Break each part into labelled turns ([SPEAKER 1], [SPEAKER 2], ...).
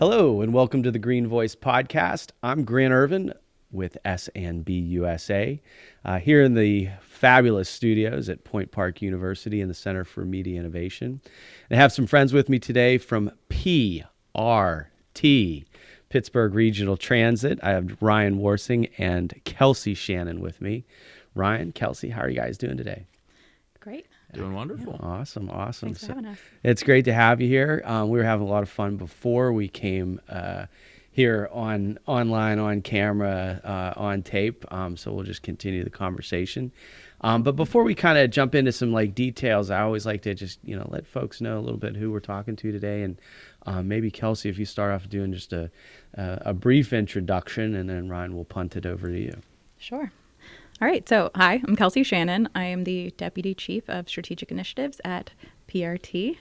[SPEAKER 1] Hello and welcome to the Green Voice Podcast. I'm Grant Ervin with S&B USA here in the fabulous studios at Point Park University in the Center for Media Innovation. And I have some friends with me today from PRT, Pittsburgh Regional Transit. I have Ryan Warsing and Kelsey Shannon with me. Ryan, Kelsey, how are you guys doing today?
[SPEAKER 2] Great.
[SPEAKER 3] Doing wonderful.
[SPEAKER 1] Yeah. Awesome.
[SPEAKER 2] Thanks for having us.
[SPEAKER 1] It's great to have you here. We were having a lot of fun before we came here online, on camera, on tape. So we'll just continue the conversation. But before we kind of jump into some details, I always like to just let folks know a little bit who we're talking to today, and maybe Kelsey, if you start off doing just a brief introduction, and then Ryan will punt it over to you.
[SPEAKER 2] Sure. All right. So, hi, I'm Kelsey Shannon. I am the Deputy Chief of Strategic Initiatives at PRT.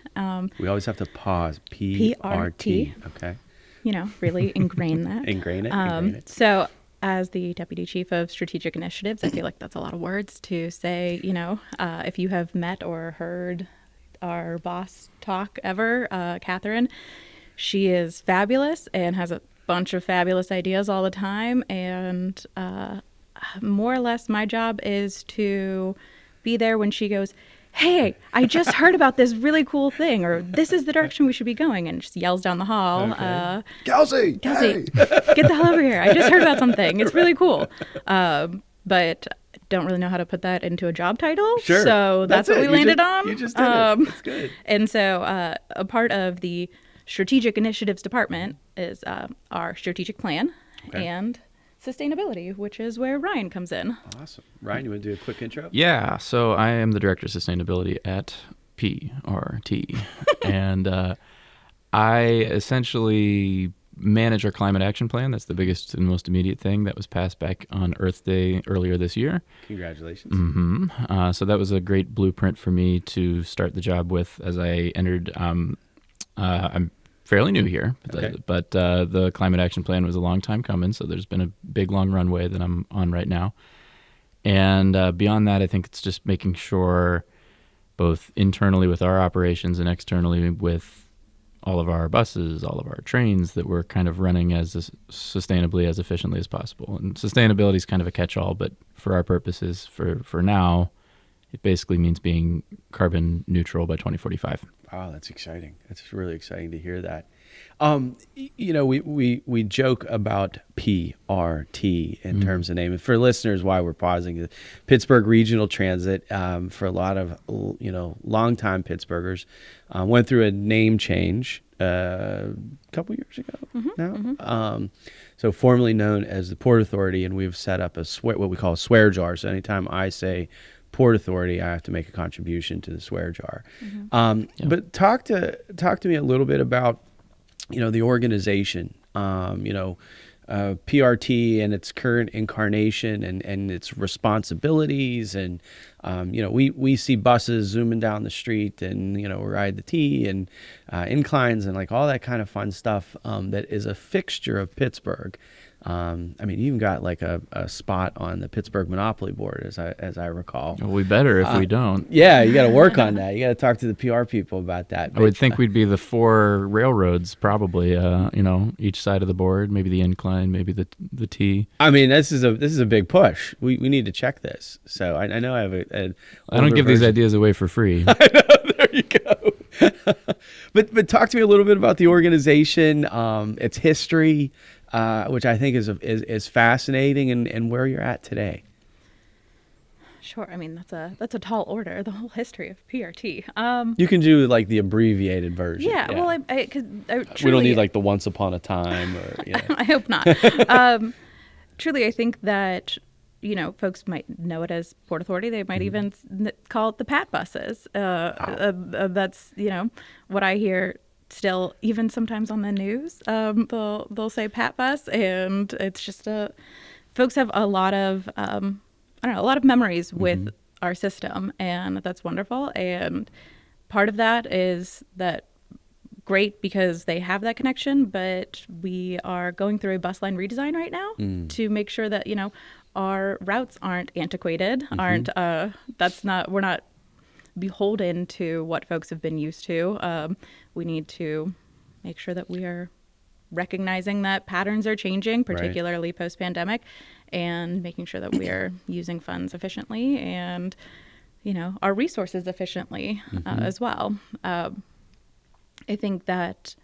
[SPEAKER 1] We always have to pause. PRT. Okay.
[SPEAKER 2] Really ingrain that.
[SPEAKER 1] Ingrain it.
[SPEAKER 2] So, as the Deputy Chief of Strategic Initiatives, I feel like that's a lot of words to say, if you have met or heard our boss talk ever, Catherine, she is fabulous and has a bunch of fabulous ideas all the time. And more or less my job is to be there when she goes, "Hey, I just heard about this really cool thing," or "This is the direction we should be going," and just yells down the hall,
[SPEAKER 1] Okay.
[SPEAKER 3] Kelsey,
[SPEAKER 2] hey. Get the hell over here. I just heard about something. It's really cool. But don't really know how to put that into a job title.
[SPEAKER 1] Sure.
[SPEAKER 2] So that's what we landed on.
[SPEAKER 1] You just did it. That's good.
[SPEAKER 2] And so a part of the Strategic Initiatives Department is our strategic plan and sustainability, which is where Ryan comes in.
[SPEAKER 1] Awesome. Ryan, you want to do a quick intro?
[SPEAKER 3] Yeah, so I am the Director of Sustainability at PRT. And I essentially manage our climate action plan. That's the biggest and most immediate thing that was passed back on Earth Day earlier this year.
[SPEAKER 1] Congratulations.
[SPEAKER 3] Mm-hmm. So that was a great blueprint for me to start the job with as I entered. I'm fairly new here, but the climate action plan was a long time coming, so there's been a big, long runway that I'm on right now. And beyond that, I think it's just making sure both internally with our operations and externally with all of our buses, all of our trains, that we're kind of running as sustainably, as efficiently as possible. And sustainability is kind of a catch-all, but for our purposes, for now, it basically means being carbon neutral by 2045.
[SPEAKER 1] Wow, that's exciting. That's really exciting to hear that. We joke about PRT in terms of name. And for listeners, why we're pausing, Pittsburgh Regional Transit, for a lot of longtime Pittsburghers, went through a name change a couple years ago now. So formerly known as the Port Authority, and we've set up what we call a swear jar. So anytime I say Port Authority, I have to make a contribution to the swear jar. But talk to me a little bit about the organization, PRT and its current incarnation and its responsibilities, and we see buses zooming down the street and ride the T and inclines and all that kind of fun stuff that is a fixture of Pittsburgh. You even got a spot on the Pittsburgh Monopoly Board, as I recall.
[SPEAKER 3] Well, we better if we don't.
[SPEAKER 1] Yeah, you got to work on that. You got to talk to the PR people about that.
[SPEAKER 3] I would think we'd be the 4 railroads, probably. Each side of the board, maybe the incline, maybe the T.
[SPEAKER 1] This is a big push. We need to check this. So I know I have
[SPEAKER 3] I don't give these ideas away for free.
[SPEAKER 1] I know. There you go. But talk to me a little bit about the organization, its history, which I think is fascinating, and where you're at today.
[SPEAKER 2] Sure. That's a tall order. The whole history of PRT.
[SPEAKER 1] You can do the abbreviated version.
[SPEAKER 2] Yeah. Well,
[SPEAKER 1] we don't need the once upon a time or.
[SPEAKER 2] I hope not. Truly, I think that folks might know it as Port Authority. They might even call it the PAT buses. That's what I hear. Still, even sometimes on the news, they'll say Pat bus, and it's just folks have a lot of memories with our system, and that's wonderful. And part of that is that great because they have that connection, but we are going through a bus line redesign right now to make sure that our routes aren't antiquated, we're not beholden to what folks have been used to. We need to make sure that we are recognizing that patterns are changing, particularly post-pandemic, and making sure that we are using funds efficiently and, our resources efficiently as well. I think that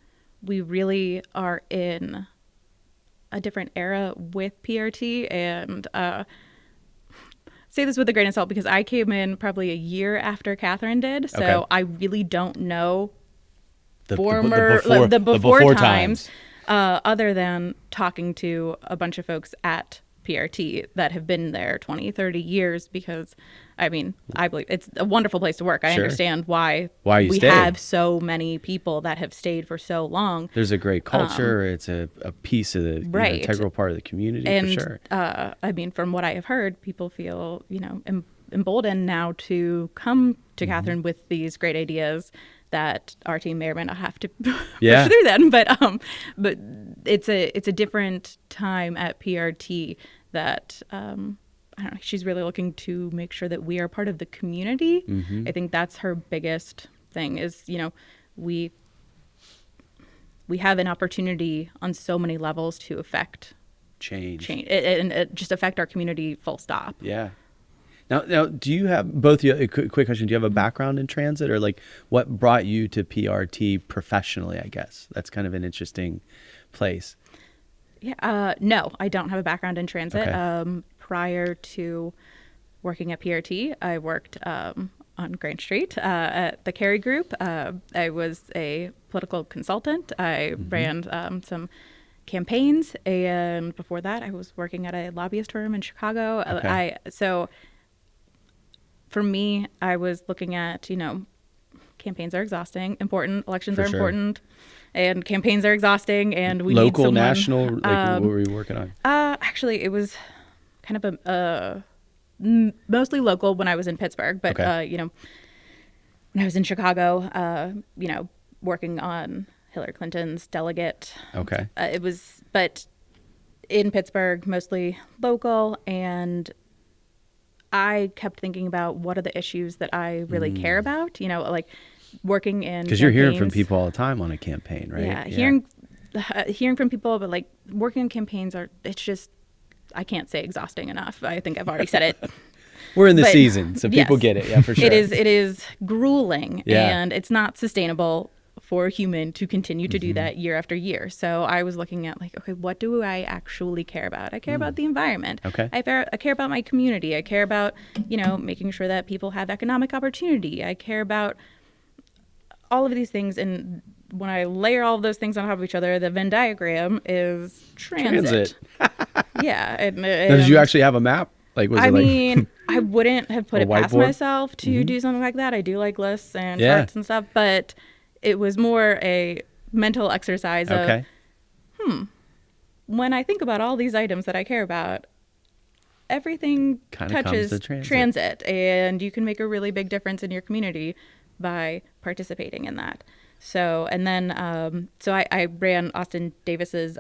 [SPEAKER 2] we really are in a different era with PRT, and say this with a grain of salt because I came in probably a year after Catherine did, so I really don't know the before times. Other than talking to a bunch of folks at PRT that have been there 20, 30 years, because I believe it's a wonderful place to work. I understand why we have so many people that have stayed for so long.
[SPEAKER 1] There's a great culture. It's a piece of the integral part of the community,
[SPEAKER 2] and,
[SPEAKER 1] for sure.
[SPEAKER 2] From what I have heard, people feel, emboldened now to come to Catherine with these great ideas that our team may or may not have to push through them. But it's a different time at PRT that I don't know, she's really looking to make sure that we are part of the community. I think that's her biggest thing is, we have an opportunity on so many levels to affect change and just affect our community full stop.
[SPEAKER 1] Yeah. Now, do you have both? A quick question: do you have a background in transit, or like what brought you to PRT professionally? I guess that's kind of an interesting place.
[SPEAKER 2] Yeah. No, I don't have a background in transit. Okay. Prior to working at PRT, I worked on Grant Street at the Carey Group. I was a political consultant. I ran some campaigns, and before that, I was working at a lobbyist firm in Chicago. Okay. For me, I was looking at, campaigns are exhausting, important, elections are important, and campaigns are exhausting, and we need someone. Local, national,
[SPEAKER 1] what were you working on?
[SPEAKER 2] Actually, it was kind of mostly local when I was in Pittsburgh, but, when I was in Chicago, working on Hillary Clinton's delegate.
[SPEAKER 1] Okay.
[SPEAKER 2] But in Pittsburgh, mostly local, and I kept thinking about what are the issues that I really care about, like working in
[SPEAKER 1] because you're hearing from people all the time on a campaign, right?
[SPEAKER 2] Yeah. Hearing from people, but like working in campaigns it's just, I can't say exhausting enough. I think I've already said it.
[SPEAKER 1] We're in the season, so people get it. Yeah, for sure.
[SPEAKER 2] It is grueling, and it's not sustainable for a human to continue to do that year after year. So I was looking at what do I actually care about? I care about the environment.
[SPEAKER 1] Okay.
[SPEAKER 2] I care about my community. I care about, making sure that people have economic opportunity. I care about all of these things. And when I layer all of those things on top of each other, the Venn diagram is transit. Yeah. And
[SPEAKER 1] did you actually have a map? I
[SPEAKER 2] wouldn't have put it past myself to do something like that. I do like lists and charts and stuff, but it was more a mental exercise of, when I think about all these items that I care about, everything touches transit, and you can make a really big difference in your community by participating in that. So, and then, I ran Austin Davis's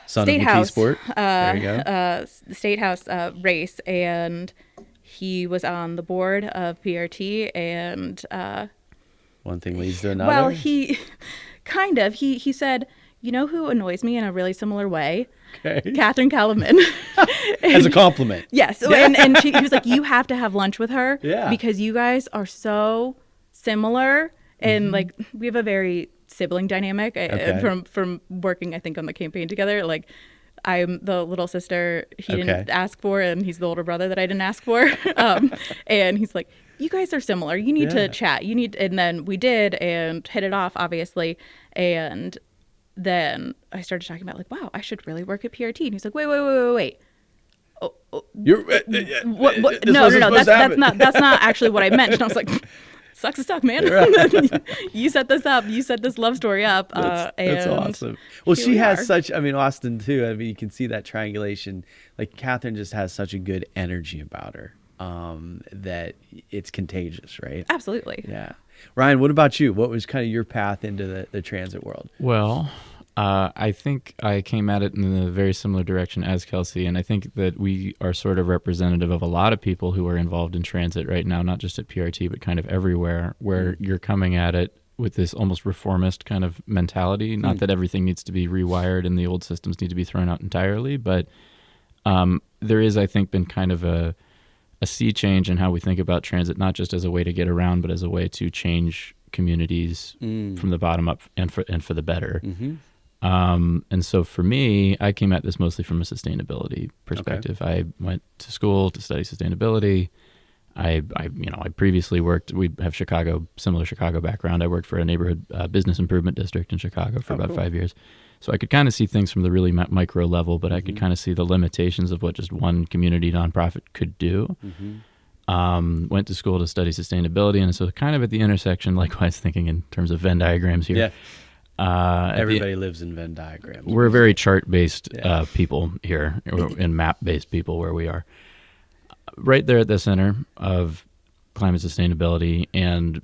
[SPEAKER 1] State House Sport. There you go.
[SPEAKER 2] State House race, and he was on the board of PRT, and
[SPEAKER 1] one thing leads to another.
[SPEAKER 2] Well, he said, who annoys me in a really similar way? Okay. Catherine Kalaman.
[SPEAKER 1] As a compliment.
[SPEAKER 2] Yes. Yeah. And he was like, you have to have lunch with her because you guys are so similar. And we have a very sibling dynamic from working, I think, on the campaign together. I'm the little sister he didn't ask for, and he's the older brother that I didn't ask for. And he's like, you guys are similar. You need to chat. And then we did and hit it off, obviously. And then I started talking about wow, I should really work at PRT. And he's like, wait. Oh,
[SPEAKER 1] you're
[SPEAKER 2] what? No. That's not actually what I meant. And I was like, sucks to suck, man. Right. You set this up. You set this love story up.
[SPEAKER 1] That's awesome. Well, she has such, Austin too. You can see that triangulation. Catherine just has such a good energy about her that it's contagious, right?
[SPEAKER 2] Absolutely.
[SPEAKER 1] Yeah. Ryan, what about you? What was kind of your path into the transit world?
[SPEAKER 3] Well, I think I came at it in a very similar direction as Kelsey, and I think that we are sort of representative of a lot of people who are involved in transit right now, not just at PRT, but kind of everywhere, where you're coming at it with this almost reformist kind of mentality. Not that everything needs to be rewired and the old systems need to be thrown out entirely, but there is, I think, been kind of a sea change in how we think about transit, not just as a way to get around, but as a way to change communities from the bottom up and for the better. And so for me, I came at this mostly from a sustainability perspective. I went to school to study sustainability. I previously worked, we have similar Chicago background. I worked for a neighborhood business improvement district in Chicago for about 5 years. So I could kind of see things from the really micro level, but I could kind of see the limitations of what just one community nonprofit could do. Went to school to study sustainability. And so kind of at the intersection, likewise thinking in terms of Venn diagrams here.
[SPEAKER 1] Everybody lives in Venn diagrams.
[SPEAKER 3] We're very chart-based people here, and map-based people where we are. Right there at the center of climate sustainability and,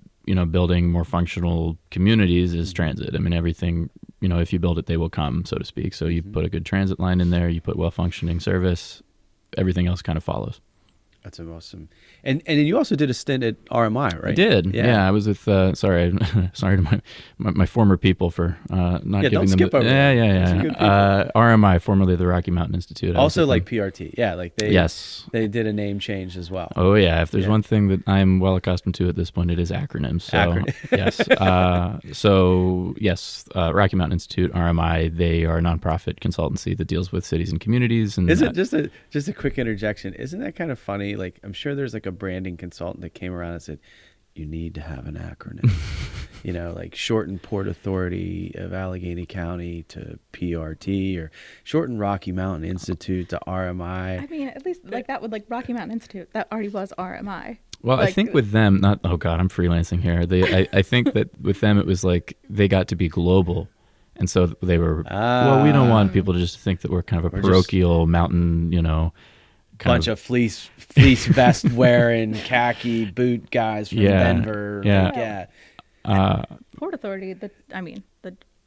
[SPEAKER 3] building more functional communities is transit. I mean, everything, if you build it, they will come, so to speak. So you put a good transit line in there, you put well-functioning service, everything else kind of follows.
[SPEAKER 1] That's awesome. And you also did a stint at RMI, right?
[SPEAKER 3] I did. Yeah, I was with. Sorry to my former people for not giving
[SPEAKER 1] don't
[SPEAKER 3] them.
[SPEAKER 1] Skip over
[SPEAKER 3] Yeah. RMI, formerly the Rocky Mountain Institute.
[SPEAKER 1] Also like PRT. Yeah, like they.
[SPEAKER 3] Yes.
[SPEAKER 1] They did a name change as well.
[SPEAKER 3] Oh yeah. If there's one thing that I'm well accustomed to at this point, it is acronyms. So yes. Rocky Mountain Institute, RMI. They are a nonprofit consultancy that deals with cities and communities. And
[SPEAKER 1] is it just a quick interjection? Isn't that kind of funny? Like, I'm sure there's like a branding consultant that came around and said, you need to have an acronym, like shorten Port Authority of Allegheny County to PRT, or shorten Rocky Mountain Institute to RMI.
[SPEAKER 2] I mean, at least like that with like Rocky Mountain Institute, that already was RMI.
[SPEAKER 3] Well, I think with them, I'm freelancing here. I think that with them, it was like they got to be global. And so they were, we don't want people to just think that we're kind of a parochial mountain,
[SPEAKER 1] bunch of fleece vest wearing khaki boot guys from Denver.
[SPEAKER 2] Port Authority. The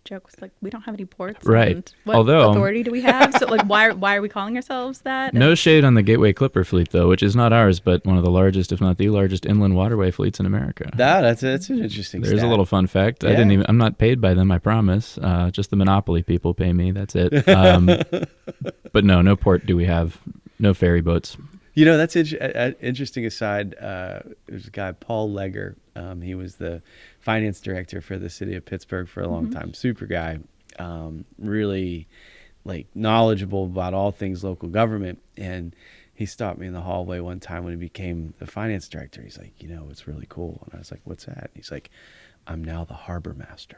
[SPEAKER 2] joke was like, we don't have any ports.
[SPEAKER 3] Right.
[SPEAKER 2] And what authority do we have? So like, why are we calling ourselves that?
[SPEAKER 3] No shade on the Gateway Clipper fleet though, which is not ours, but one of the largest, if not the largest, inland waterway fleets in America.
[SPEAKER 1] That's an interesting.
[SPEAKER 3] There's
[SPEAKER 1] stat.
[SPEAKER 3] a little fun fact. Yeah. I'm not paid by them, I promise. Just the monopoly people pay me. That's it. But no port do we have. No ferry boats.
[SPEAKER 1] That's interesting aside. There's a guy, Paul Legger. He was the finance director for the city of Pittsburgh for a long time. Super guy. Really like knowledgeable about all things local government. And he stopped me in the hallway one time when he became the finance director. He's like, it's really cool. And I was like, what's that? And he's like, I'm now the harbor master.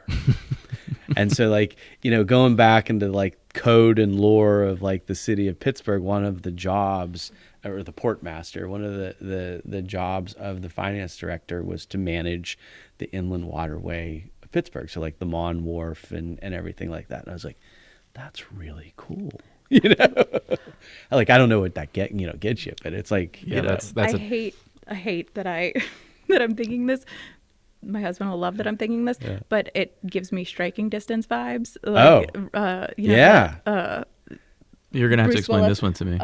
[SPEAKER 1] And so like, going back into like code and lore of like the city of Pittsburgh, one of the jobs, or the port master, one of the jobs of the finance director was to manage the inland waterway of Pittsburgh. So like the Mon Wharf and everything like that. And I was like, that's really cool. Like, I don't know what that gets you, but it's like,
[SPEAKER 2] that's I hate that I'm thinking this. My husband will love that I'm thinking this, but it gives me striking distance vibes. Like,
[SPEAKER 3] you're going to have
[SPEAKER 2] Bruce
[SPEAKER 3] to explain
[SPEAKER 2] Willis.
[SPEAKER 3] this one to me.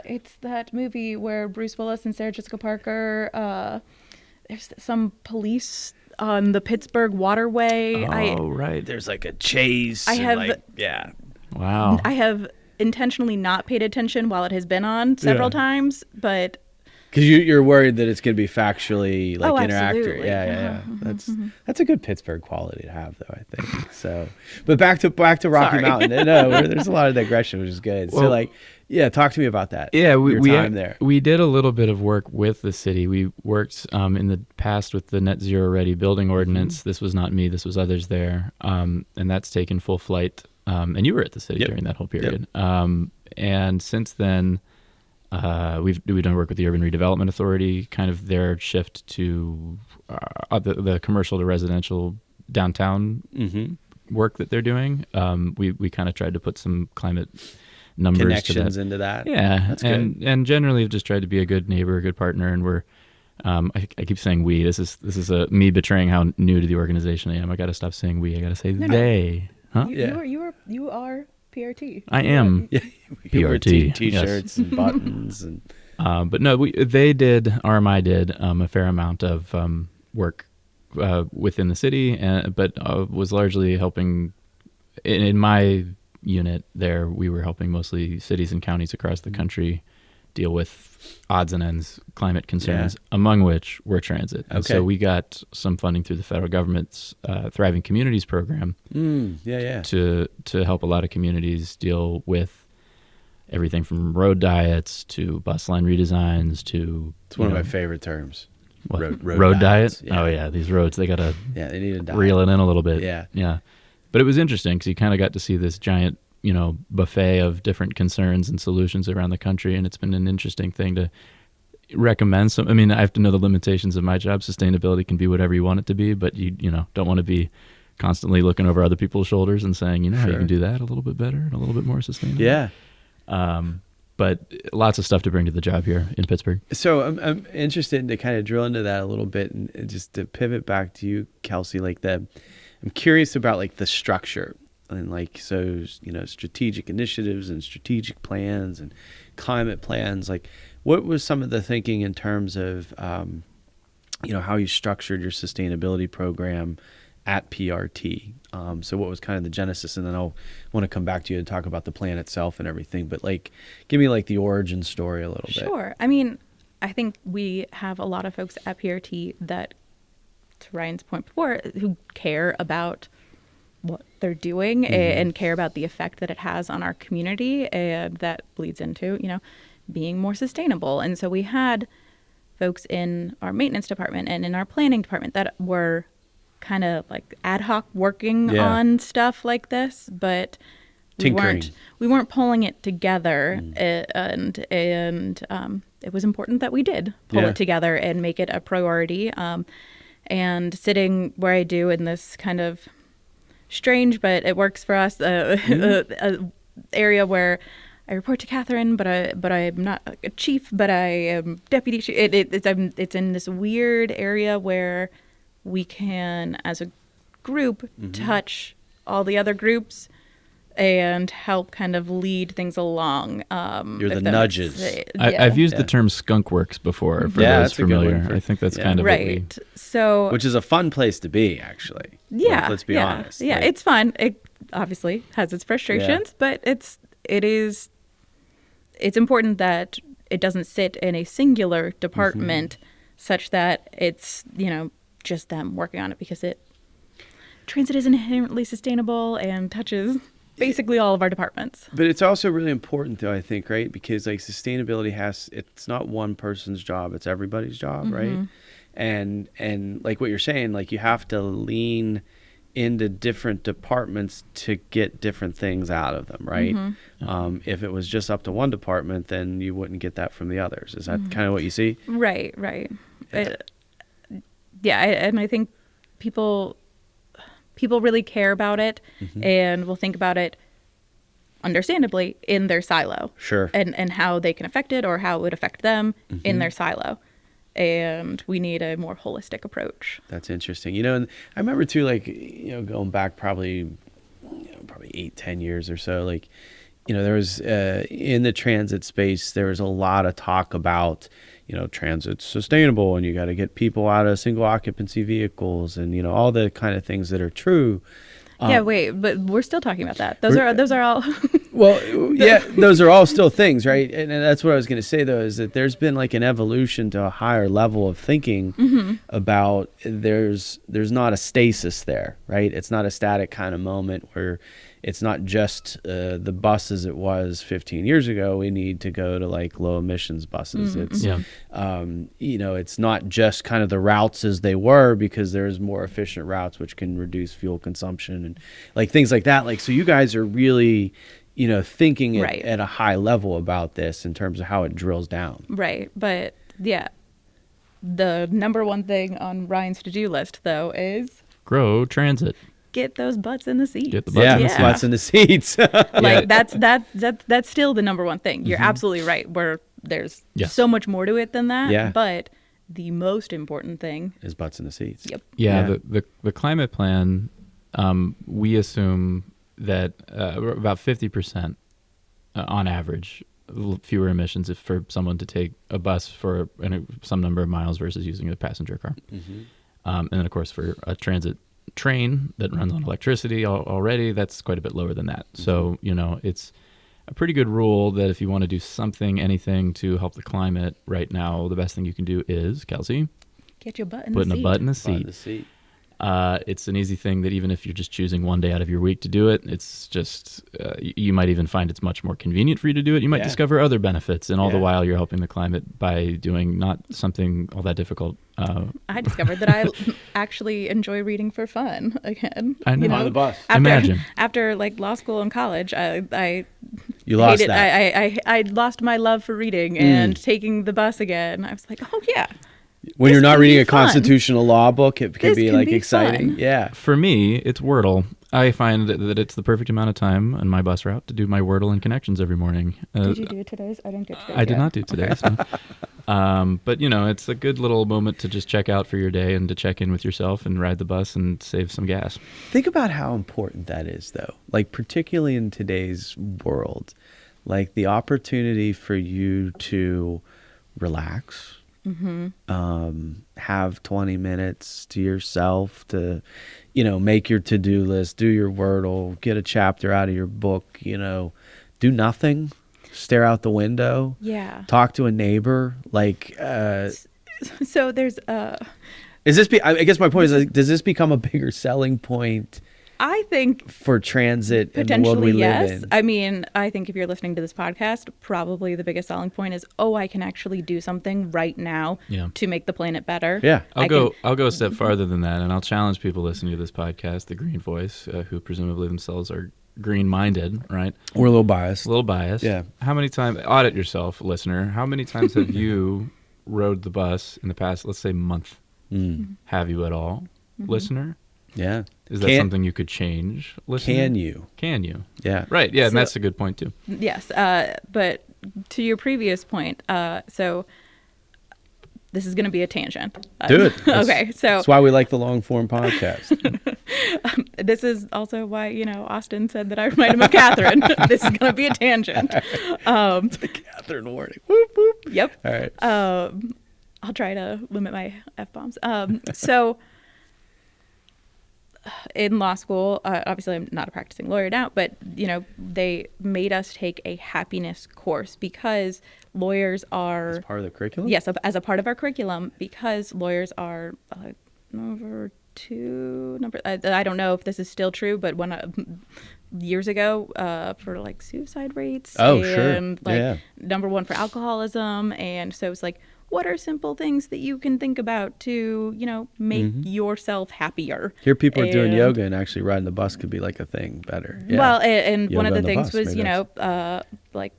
[SPEAKER 2] It's that movie where Bruce Willis and Sarah Jessica Parker, there's some police on the Pittsburgh waterway.
[SPEAKER 3] Right.
[SPEAKER 1] There's like a chase.
[SPEAKER 3] Wow.
[SPEAKER 2] I have intentionally not paid attention while it has been on several times, but...
[SPEAKER 1] Because you're worried that it's going to be factually like interactive.
[SPEAKER 2] Absolutely.
[SPEAKER 1] Yeah. That's a good Pittsburgh quality to have, though, I think. So, but back to Rocky Mountain. No, there's a lot of digression, which is good. Well, so, like, talk to me about that.
[SPEAKER 3] Yeah,
[SPEAKER 1] we
[SPEAKER 3] did a little bit of work with the city. We worked in the past with the Net Zero Ready Building Ordinance. This was not me. This was others there, and that's taken full flight. And you were at the city during that whole period. And since then. We've done work with the Urban Redevelopment Authority, kind of their shift to the commercial to residential downtown work that they're doing. We kind of tried to put some climate numbers
[SPEAKER 1] connections
[SPEAKER 3] to that.
[SPEAKER 1] into that.
[SPEAKER 3] Yeah,
[SPEAKER 1] that's good.
[SPEAKER 3] And generally have just tried to be a good neighbor, a good partner, and we're. I keep saying we. This is me betraying how new to the organization I am. I got to stop saying we. I got to say they. Huh?
[SPEAKER 2] You are PRT.
[SPEAKER 3] I am PRT.
[SPEAKER 1] T-shirts and buttons and.
[SPEAKER 3] But no, RMI did a fair amount of work within the city, but was largely helping in my unit there. We were helping mostly cities and counties across the country deal with odds and ends climate concerns, among which were transit. And so we got some funding through the federal government's Thriving Communities program to help a lot of communities deal with everything from road diets to bus line redesigns to...
[SPEAKER 1] It's one of my favorite terms.
[SPEAKER 3] Road diet? Yeah. Oh, yeah. These roads, they got to
[SPEAKER 1] they need a diet.
[SPEAKER 3] Reel it in a little bit.
[SPEAKER 1] Yeah.
[SPEAKER 3] But it was interesting because you kind of got to see this giant, buffet of different concerns and solutions around the country. And it's been an interesting thing to recommend some. I mean, I have to know the limitations of my job. Sustainability can be whatever you want it to be, but you don't want to be constantly looking over other people's shoulders and saying, how you can do that a little bit better and a little bit more sustainable.
[SPEAKER 1] Yeah.
[SPEAKER 3] But lots of stuff to bring to the job here in Pittsburgh.
[SPEAKER 1] So I'm interested to kind of drill into that a little bit and just to pivot back to you, Kelsey, I'm curious about the structure and strategic initiatives and strategic plans and climate plans. What was some of the thinking in terms of, how you structured your sustainability program at PRT? So what was kind of the genesis? And then I'll want to come back to you and talk about the plan itself and everything. But give me the origin story a little bit.
[SPEAKER 2] Sure. I mean, I think we have a lot of folks at PRT that, to Ryan's point before, who care about what they're doing and care about the effect that it has on our community, and that bleeds into, being more sustainable. And so we had folks in our maintenance department and in our planning department that were kind of ad hoc working on stuff like this, but we weren't pulling it together. And it was important that we did pull it together and make it a priority. And sitting where I do in this kind of strange, but it works for us, a area where I report to Catherine, but I'm not a chief, but I am deputy chief. It's in this weird area where we can, as a group, touch all the other groups and help kind of lead things along.
[SPEAKER 1] You're the nudges.
[SPEAKER 3] I've used the term skunk works before for those familiar. I think that's kind of
[SPEAKER 2] right.
[SPEAKER 1] Which is a fun place to be, actually.
[SPEAKER 2] Yeah.
[SPEAKER 1] Let's be honest.
[SPEAKER 2] Yeah, it's fun. It obviously has its frustrations, but it's important that it doesn't sit in a singular department such that it's, just them working on it, because transit is inherently sustainable and touches basically all of our departments.
[SPEAKER 1] But it's also really important, though, I think, right? Because sustainability it's not one person's job, it's everybody's job, right? And what you're saying, you have to lean into different departments to get different things out of them, right? If it was just up to one department, then you wouldn't get that from the others. Is that kind of what you see?
[SPEAKER 2] Right. And I think people really care about it and will think about it, understandably, in their silo.
[SPEAKER 1] Sure.
[SPEAKER 2] And how they can affect it or how it would affect them in their silo. And we need a more holistic approach.
[SPEAKER 1] That's interesting. And I remember too, going back probably 8-10 years or so, there was in the transit space, there was a lot of talk about, transit's sustainable and you got to get people out of single occupancy vehicles and, all the kind of things that are true.
[SPEAKER 2] But we're still talking about that. Those are all.
[SPEAKER 1] Well, yeah, those are all still things, right? And that's what I was going to say, though, is that there's been an evolution to a higher level of thinking about there's not a stasis there, right? It's not a static kind of moment where it's not just the bus as it was 15 years ago. We need to go to low emissions buses. It's, it's not just kind of the routes as they were, because there's more efficient routes, which can reduce fuel consumption and things like that. So you guys are really, thinking at a high level about this in terms of how it drills down.
[SPEAKER 2] Right. But yeah, the number one thing on Ryan's to-do list, though, is
[SPEAKER 3] grow transit.
[SPEAKER 2] Get those butts in the seats.
[SPEAKER 3] Get the butts
[SPEAKER 1] in the seats.
[SPEAKER 2] That's still the number one thing. You're absolutely right. Where there's so much more to it than that.
[SPEAKER 1] Yeah.
[SPEAKER 2] But the most important thing
[SPEAKER 1] is butts in the seats.
[SPEAKER 2] Yep.
[SPEAKER 3] Yeah. The climate plan, we assume that about 50% on average fewer emissions for someone to take a bus for some number of miles versus using a passenger car. And then, of course, for a transit train that runs on electricity already, that's quite a bit lower than that. So, it's a pretty good rule that if you want to do something, anything to help the climate right now, the best thing you can do is, Kelsey,
[SPEAKER 2] Get your butt in
[SPEAKER 3] putting
[SPEAKER 2] the seat.
[SPEAKER 3] a butt in the
[SPEAKER 1] On
[SPEAKER 3] seat.
[SPEAKER 1] the seat.
[SPEAKER 3] It's an easy thing that even if you're just choosing one day out of your week to do it, it's just, you might even find it's much more convenient for you to do it. You might discover other benefits, and all the while you're helping the climate by doing not something all that difficult.
[SPEAKER 2] I discovered that I actually enjoy reading for fun again.
[SPEAKER 3] I know.
[SPEAKER 1] On the bus.
[SPEAKER 3] Imagine.
[SPEAKER 2] After like law school and college, I
[SPEAKER 1] You lost
[SPEAKER 2] hated,
[SPEAKER 1] that.
[SPEAKER 2] I lost my love for reading and taking the bus again. I was like, oh yeah.
[SPEAKER 1] When
[SPEAKER 2] This
[SPEAKER 1] you're not
[SPEAKER 2] can
[SPEAKER 1] reading
[SPEAKER 2] be
[SPEAKER 1] a
[SPEAKER 2] fun.
[SPEAKER 1] constitutional law book, it can
[SPEAKER 2] This
[SPEAKER 1] be
[SPEAKER 2] can
[SPEAKER 1] like
[SPEAKER 2] be
[SPEAKER 1] exciting.
[SPEAKER 2] fun.
[SPEAKER 1] Yeah.
[SPEAKER 3] For me, it's Wordle. I find that it's the perfect amount of time on my bus route to do my Wordle and connections every morning.
[SPEAKER 2] Did you do today's? I didn't do today's.
[SPEAKER 3] I did
[SPEAKER 2] yet.
[SPEAKER 3] not do today's. No. But it's a good little moment to just check out for your day and to check in with yourself and ride the bus and save some gas.
[SPEAKER 1] Think about how important that is, though. Like, particularly in today's world, like the opportunity for you to relax, have 20 minutes to yourself to, make your to-do list, do your Wordle, get a chapter out of your book, do nothing, stare out the window,
[SPEAKER 2] Yeah.
[SPEAKER 1] talk to a neighbor. Like,
[SPEAKER 2] So there's
[SPEAKER 1] I guess my point is, like, does this become a bigger selling point
[SPEAKER 2] I think
[SPEAKER 1] for transit in the world
[SPEAKER 2] potentially
[SPEAKER 1] we live
[SPEAKER 2] yes.
[SPEAKER 1] in?
[SPEAKER 2] I mean, I think if you're listening to this podcast, probably the biggest selling point is, I can actually do something right now to make the planet better.
[SPEAKER 1] Yeah.
[SPEAKER 3] I'll go a step farther than that, and I'll challenge people listening to this podcast, the Green Voice, who presumably themselves are green-minded, right?
[SPEAKER 1] We're a little biased.
[SPEAKER 3] A little biased.
[SPEAKER 1] Yeah.
[SPEAKER 3] How many times, audit yourself, listener, how many times have you rode the bus in the past, let's say, month? Have you at all, listener?
[SPEAKER 1] Yeah.
[SPEAKER 3] Is that something you could change, listener?
[SPEAKER 1] Can you?
[SPEAKER 3] Can you?
[SPEAKER 1] Yeah.
[SPEAKER 3] Right, yeah,
[SPEAKER 2] So-
[SPEAKER 3] and that's a good point, too.
[SPEAKER 2] Yes. But to your previous point, so this is going to be a tangent.
[SPEAKER 1] Do it.
[SPEAKER 2] Okay. So
[SPEAKER 1] That's why we like the long form podcast.
[SPEAKER 2] this is also why, Austin said that I remind him of Catherine. This is going to be a tangent.
[SPEAKER 1] Catherine warning. Whoop, whoop.
[SPEAKER 2] Yep.
[SPEAKER 1] All right.
[SPEAKER 2] I'll try to limit my F-bombs. So in law school, obviously I'm not a practicing lawyer now, but, they made us take a happiness course because lawyers are...
[SPEAKER 1] As part of the curriculum?
[SPEAKER 2] Yes, as a part of our curriculum, because lawyers are I don't know if this is still true, but years ago, for like suicide rates.
[SPEAKER 1] Oh, sure.
[SPEAKER 2] And number one for alcoholism. And so it's like, what are simple things that you can think about to, make yourself happier?
[SPEAKER 1] Here people are doing
[SPEAKER 2] And-
[SPEAKER 1] yoga, and actually riding the bus could be like a thing better. Yeah.
[SPEAKER 2] Well, and one of
[SPEAKER 1] Yoga
[SPEAKER 2] the
[SPEAKER 1] on the
[SPEAKER 2] things
[SPEAKER 1] bus,
[SPEAKER 2] was,
[SPEAKER 1] maybe
[SPEAKER 2] like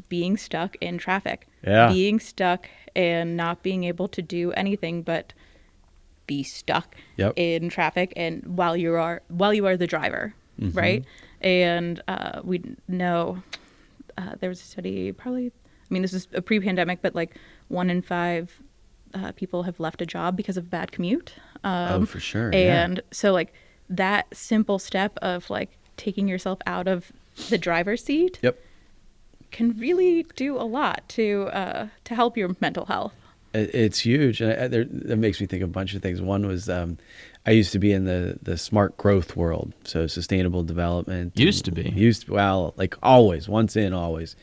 [SPEAKER 2] being stuck in traffic.
[SPEAKER 1] Yeah.
[SPEAKER 2] Being stuck and not being able to do anything but be stuck in traffic, and while you are the driver, right? And we know there was a study, probably, this is a pre-pandemic, but like 1 in 5 people have left a job because of bad commute.
[SPEAKER 1] For sure.
[SPEAKER 2] And so like that simple step of like taking yourself out of the driver's seat can really do a lot to help your mental health.
[SPEAKER 1] It's huge. And that makes me think of a bunch of things. One was I used to be in the smart growth world, so sustainable development. Well, like always, once in, always.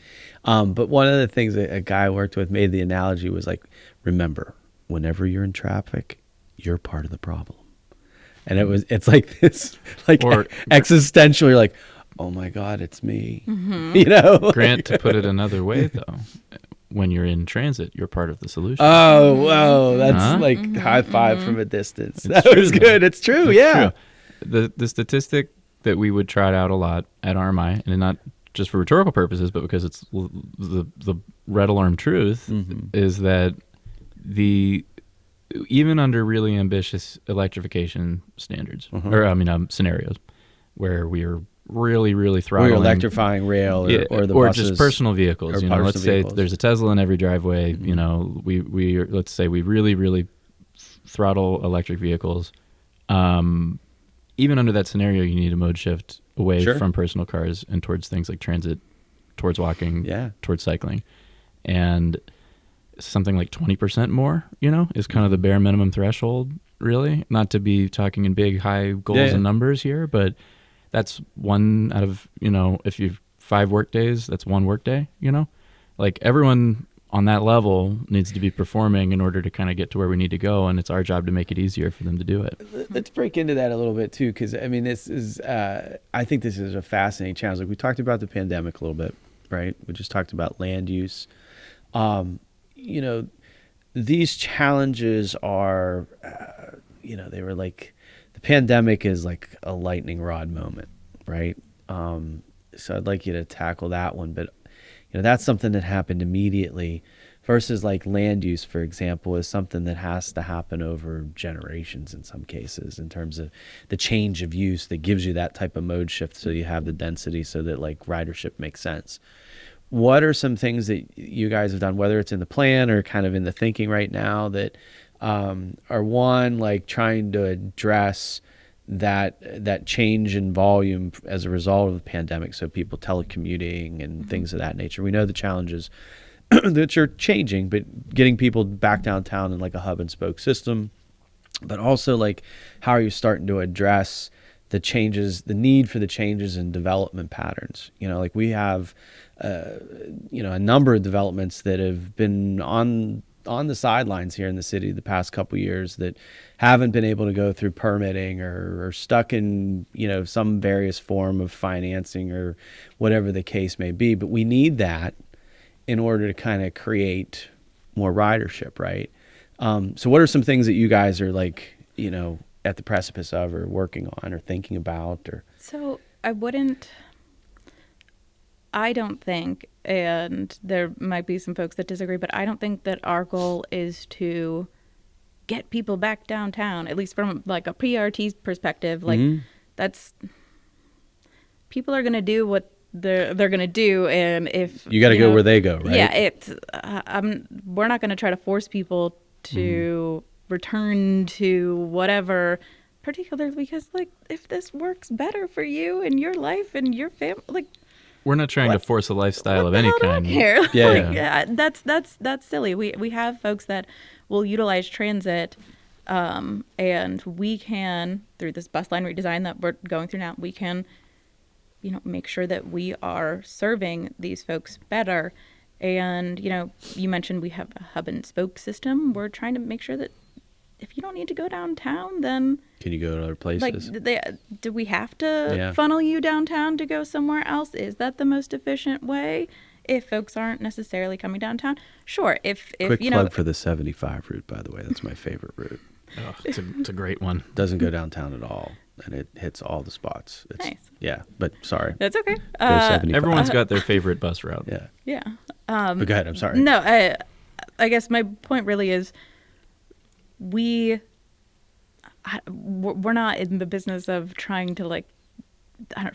[SPEAKER 1] But one of the things that a guy I worked with made the analogy was like, remember, whenever you're in traffic, you're part of the problem. And it's like this, like existential. You're like, oh my God, it's me.
[SPEAKER 3] Grant, to put it another way, though, when you're in transit, you're part of the solution.
[SPEAKER 1] Oh, whoa. That's like high five from a distance. That was good. It's true.
[SPEAKER 3] It's true. The statistic that we would trot out a lot at RMI, and not just for rhetorical purposes, but because it's the red alarm truth, is that even under really ambitious electrification standards, scenarios, where we are really, really throttling.
[SPEAKER 1] We're electrifying rail or the
[SPEAKER 3] or
[SPEAKER 1] buses.
[SPEAKER 3] Just personal vehicles. Let's say there's a Tesla in every driveway. Let's say we really, really throttle electric vehicles. Even under that scenario, you need a mode shift away from personal cars and towards things like transit, towards walking, towards cycling. And something like 20% more, is kind of the bare minimum threshold. really, not to be talking in big, high goals and numbers here, but that's one out of, if you've 5 work days, that's 1 work day, like everyone on that level needs to be performing in order to kind of get to where we need to go. And it's our job to make it easier for them to do it.
[SPEAKER 1] Let's break into that a little bit too. Cause I mean, this is, I think this is a fascinating challenge. Like we talked about the pandemic a little bit, right? We just talked about land use. These challenges are, they were like, the pandemic is like a lightning rod moment, right? So I'd like you to tackle that one, but that's something that happened immediately versus like land use, for example, is something that has to happen over generations in some cases in terms of the change of use that gives you that type of mode shift so you have the density so that like ridership makes sense. What are some things that you guys have done, whether it's in the plan or kind of in the thinking right now that are one, like trying to address that change in volume as a result of the pandemic, so people telecommuting and things of that nature. We know the challenges that are changing, but getting people back downtown in like a hub and spoke system, but also like how are you starting to address the changes, the need for the changes in development patterns? Like we have a number of developments that have been on the sidelines here in the city the past couple of years that haven't been able to go through permitting or stuck in, some various form of financing or whatever the case may be. But we need that in order to kind of create more ridership, right? So what are some things that you guys are like, at the precipice of or working on or thinking about? Or
[SPEAKER 2] So I don't think, and there might be some folks that disagree, but I don't think that our goal is to get people back downtown, at least from like a PRT perspective. Like that's, people are going to do what they're going to do. And if
[SPEAKER 1] you got to go where they go, right?
[SPEAKER 2] Yeah. We're not going to try to force people to return to whatever, particularly because like, if this works better for you and your life and your family, like,
[SPEAKER 3] we're not trying to force a lifestyle of any kind.
[SPEAKER 2] Here?
[SPEAKER 1] Yeah.
[SPEAKER 2] That's silly. We have folks that will utilize transit, and we can, through this bus line redesign that we're going through now, we can, make sure that we are serving these folks better. And you mentioned we have a hub and spoke system. We're trying to make sure that if you don't need to go downtown, then
[SPEAKER 1] can you go to other places?
[SPEAKER 2] Like, do we have to funnel you downtown to go somewhere else? Is that the most efficient way? If folks aren't necessarily coming downtown, sure. If
[SPEAKER 1] quick plug for the 75 route, by the way, that's my favorite route.
[SPEAKER 3] Oh, it's a great one.
[SPEAKER 1] Doesn't go downtown at all, and it hits all the spots. It's,
[SPEAKER 2] nice.
[SPEAKER 1] Yeah, but sorry.
[SPEAKER 2] That's okay.
[SPEAKER 3] Everyone's got their favorite bus route.
[SPEAKER 1] Yeah.
[SPEAKER 2] Yeah.
[SPEAKER 1] But go ahead. I'm sorry.
[SPEAKER 2] No, I guess my point really is we're not in the business of trying to like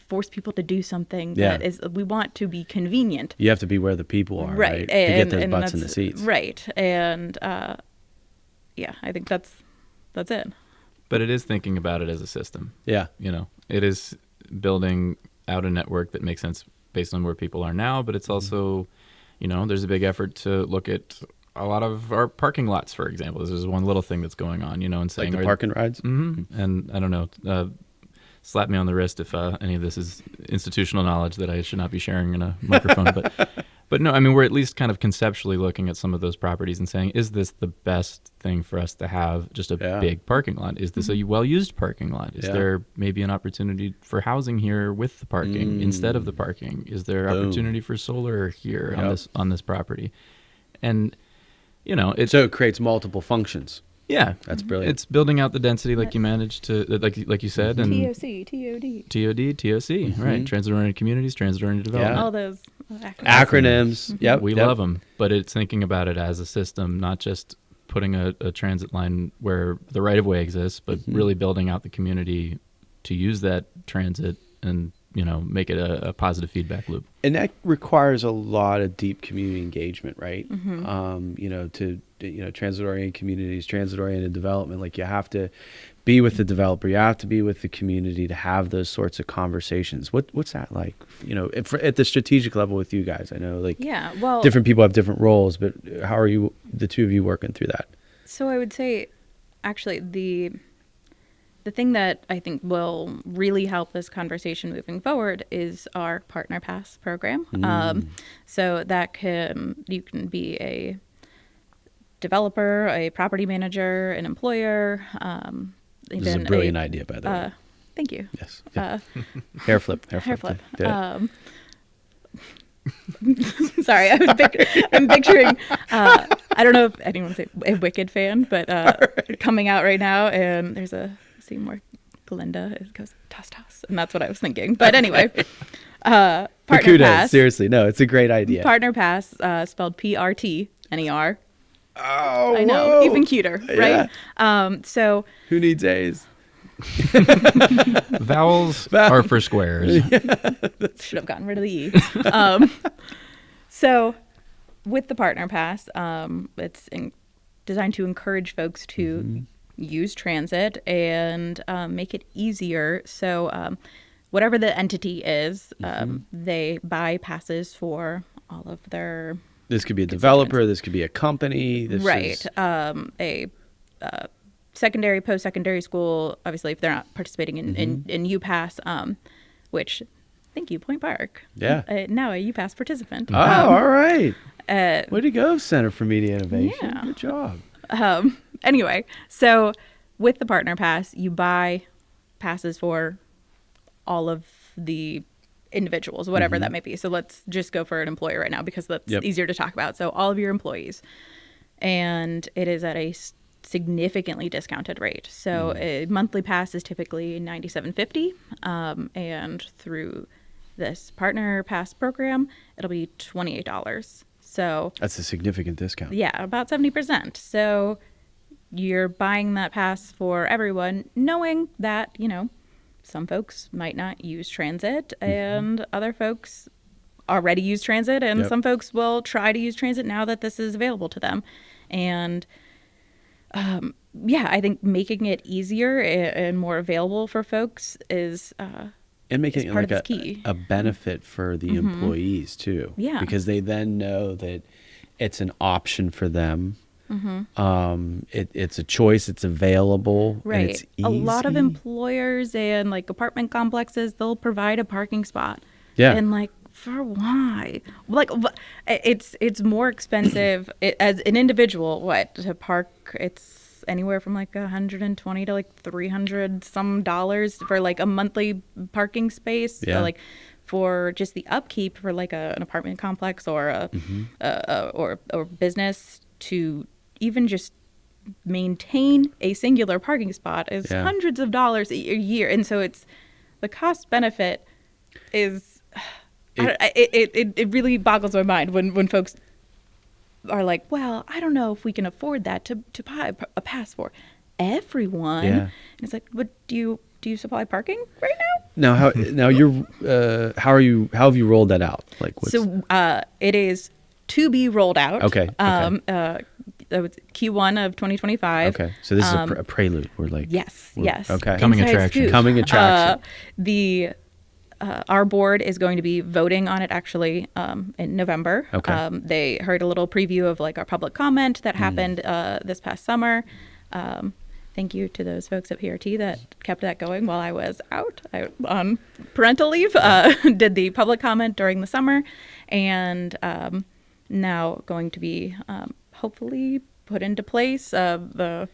[SPEAKER 2] force people to do something that is, we want to be convenient.
[SPEAKER 1] You have to be where the people are, right? To get those butts in the seats.
[SPEAKER 2] Right. And I think that's it.
[SPEAKER 3] But it is thinking about it as a system.
[SPEAKER 1] Yeah.
[SPEAKER 3] It is building out a network that makes sense based on where people are now, but it's also, there's a big effort to look at a lot of our parking lots, for example. This is one little thing that's going on, and saying
[SPEAKER 1] like the parking rides.
[SPEAKER 3] Mm-hmm. And I don't know, slap me on the wrist if any of this is institutional knowledge that I should not be sharing in a microphone. But no, I mean, we're at least kind of conceptually looking at some of those properties and saying, is this the best thing for us to have just a big parking lot? Is this a well-used parking lot? Is there maybe an opportunity for housing here with the parking instead of the parking? Is there opportunity for solar here on this property? And so it creates multiple functions. Yeah, that's brilliant. It's building out the density, like you managed to, like you said, and TOC, right? Transit-oriented communities, transit-oriented development.
[SPEAKER 2] All those
[SPEAKER 1] acronyms. Yep,
[SPEAKER 3] we love them, but it's thinking about it as a system, not just putting a transit line where the right-of-way exists, but really building out the community to use that transit and make it a positive feedback loop. And that requires a lot of deep community engagement, right? Transit-oriented communities, transit-oriented development, like you have to be with the developer, you have to be with the community to have those sorts of conversations. What's that like? At the strategic level with you guys, I know different people have different roles, but how are you, the two of you, working through that?
[SPEAKER 2] So I would say actually, the thing that I think will really help this conversation moving forward is our Partner Pass program. So that you can be a developer, a property manager, an employer.
[SPEAKER 1] This is a brilliant idea, by the way.
[SPEAKER 2] Thank you.
[SPEAKER 1] Yes. Yeah. Hair flip.
[SPEAKER 2] Yeah. Sorry, I'm picturing. I don't know if anyone's a Wicked fan, but coming out right now, and there's a scene where Glinda goes toss toss, and that's what I was thinking. But anyway, Partner Pass.
[SPEAKER 1] Seriously, no, it's a great idea.
[SPEAKER 2] Partner Pass, spelled PRT, NER.
[SPEAKER 1] Oh,
[SPEAKER 2] I know,
[SPEAKER 1] whoa.
[SPEAKER 2] even cuter, right? So
[SPEAKER 1] who needs A's?
[SPEAKER 3] Vowels are for squares.
[SPEAKER 2] Should have gotten rid of the E. So with the Partner Pass, it's designed to encourage folks to use transit and make it easier. So whatever the entity is, they buy passes for all of their...
[SPEAKER 1] This could be a developer. This could be a company.
[SPEAKER 2] Right. A secondary, post-secondary school, obviously, if they're not participating in UPass, which, thank you, Point Park.
[SPEAKER 1] Yeah.
[SPEAKER 2] Now a UPass participant.
[SPEAKER 1] Oh, all right. Way to go, Center for Media Innovation.
[SPEAKER 2] Yeah.
[SPEAKER 1] Good job.
[SPEAKER 2] Anyway, so with the Partner Pass, you buy passes for all of the individuals, whatever that may be. So let's just go for an employer right now because that's easier to talk about. So all of your employees. And it is at a significantly discounted rate. So a monthly pass is typically $97.50, and through this Partner Pass program, it'll be $28. So
[SPEAKER 1] that's a significant discount.
[SPEAKER 2] Yeah, about 70%. So you're buying that pass for everyone, knowing that, you know, some folks might not use transit and other folks already use transit, and some folks will try to use transit now that this is available to them. And I think making it easier and more available for folks is
[SPEAKER 1] and making it like
[SPEAKER 2] a
[SPEAKER 1] benefit for the employees too.
[SPEAKER 2] Yeah,
[SPEAKER 1] because they then know that it's an option for them. It's a choice. It's available.
[SPEAKER 2] Right.
[SPEAKER 1] And it's easy.
[SPEAKER 2] A lot of employers and like apartment complexes, they'll provide a parking spot.
[SPEAKER 1] Yeah.
[SPEAKER 2] And like, for why? Like, it's more expensive as an individual. To park? It's anywhere from like $120 to like $300 some dollars for like a monthly parking space.
[SPEAKER 1] Yeah.
[SPEAKER 2] Like for just the upkeep for like an apartment complex or or business to even just maintain a singular parking spot is hundreds of dollars a year. And so it's the cost benefit is, it really boggles my mind when folks are like, well, I don't know if we can afford that to buy a pass for everyone. Yeah. And it's like, but do you supply parking right now?
[SPEAKER 1] How have you rolled that out? Like,
[SPEAKER 2] it is to be rolled out.
[SPEAKER 1] Okay.
[SPEAKER 2] That was Q1 of 2025.
[SPEAKER 1] Okay, so this is a prelude. We're like
[SPEAKER 2] yes.
[SPEAKER 1] Okay,
[SPEAKER 3] coming attraction.
[SPEAKER 2] Our board is going to be voting on it actually in November.
[SPEAKER 1] Okay.
[SPEAKER 2] They heard a little preview of like our public comment that happened this past summer. Thank you to those folks at PRT that kept that going while I was out on parental leave. Did the public comment during the summer, and now going to be hopefully put into place. Will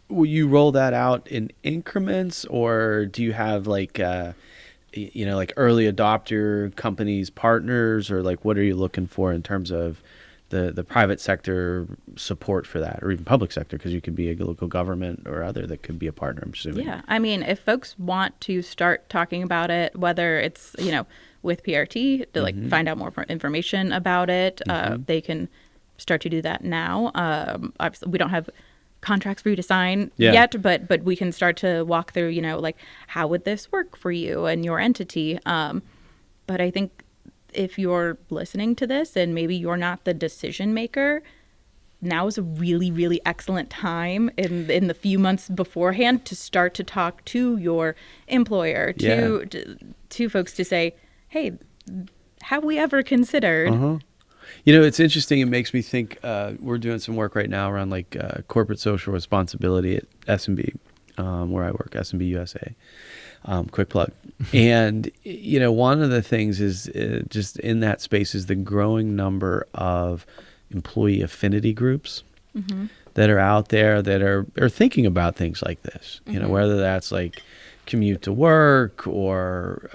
[SPEAKER 1] you roll that out in increments, or do you have like like early adopter companies, partners, or like what are you looking for in terms of the private sector support for that, or even public sector, because you could be a local government or other that could be a partner, I'm assuming.
[SPEAKER 2] Yeah, I mean, if folks want to start talking about it, whether it's with PRT to like find out more information about it, they can start to do that now. Obviously, we don't have contracts for you to sign yet, but we can start to walk through, like how would this work for you and your entity. But I think if you're listening to this and maybe you're not the decision maker, now is a really, really excellent time in the few months beforehand to start to talk to your employer, to folks to say, hey, have we ever considered
[SPEAKER 1] It's interesting. It makes me think. We're doing some work right now around like corporate social responsibility at S&B, where I work, S&B USA. Quick plug. And one of the things is just in that space is the growing number of employee affinity groups that are out there that are thinking about things like this. Whether that's like commute to work or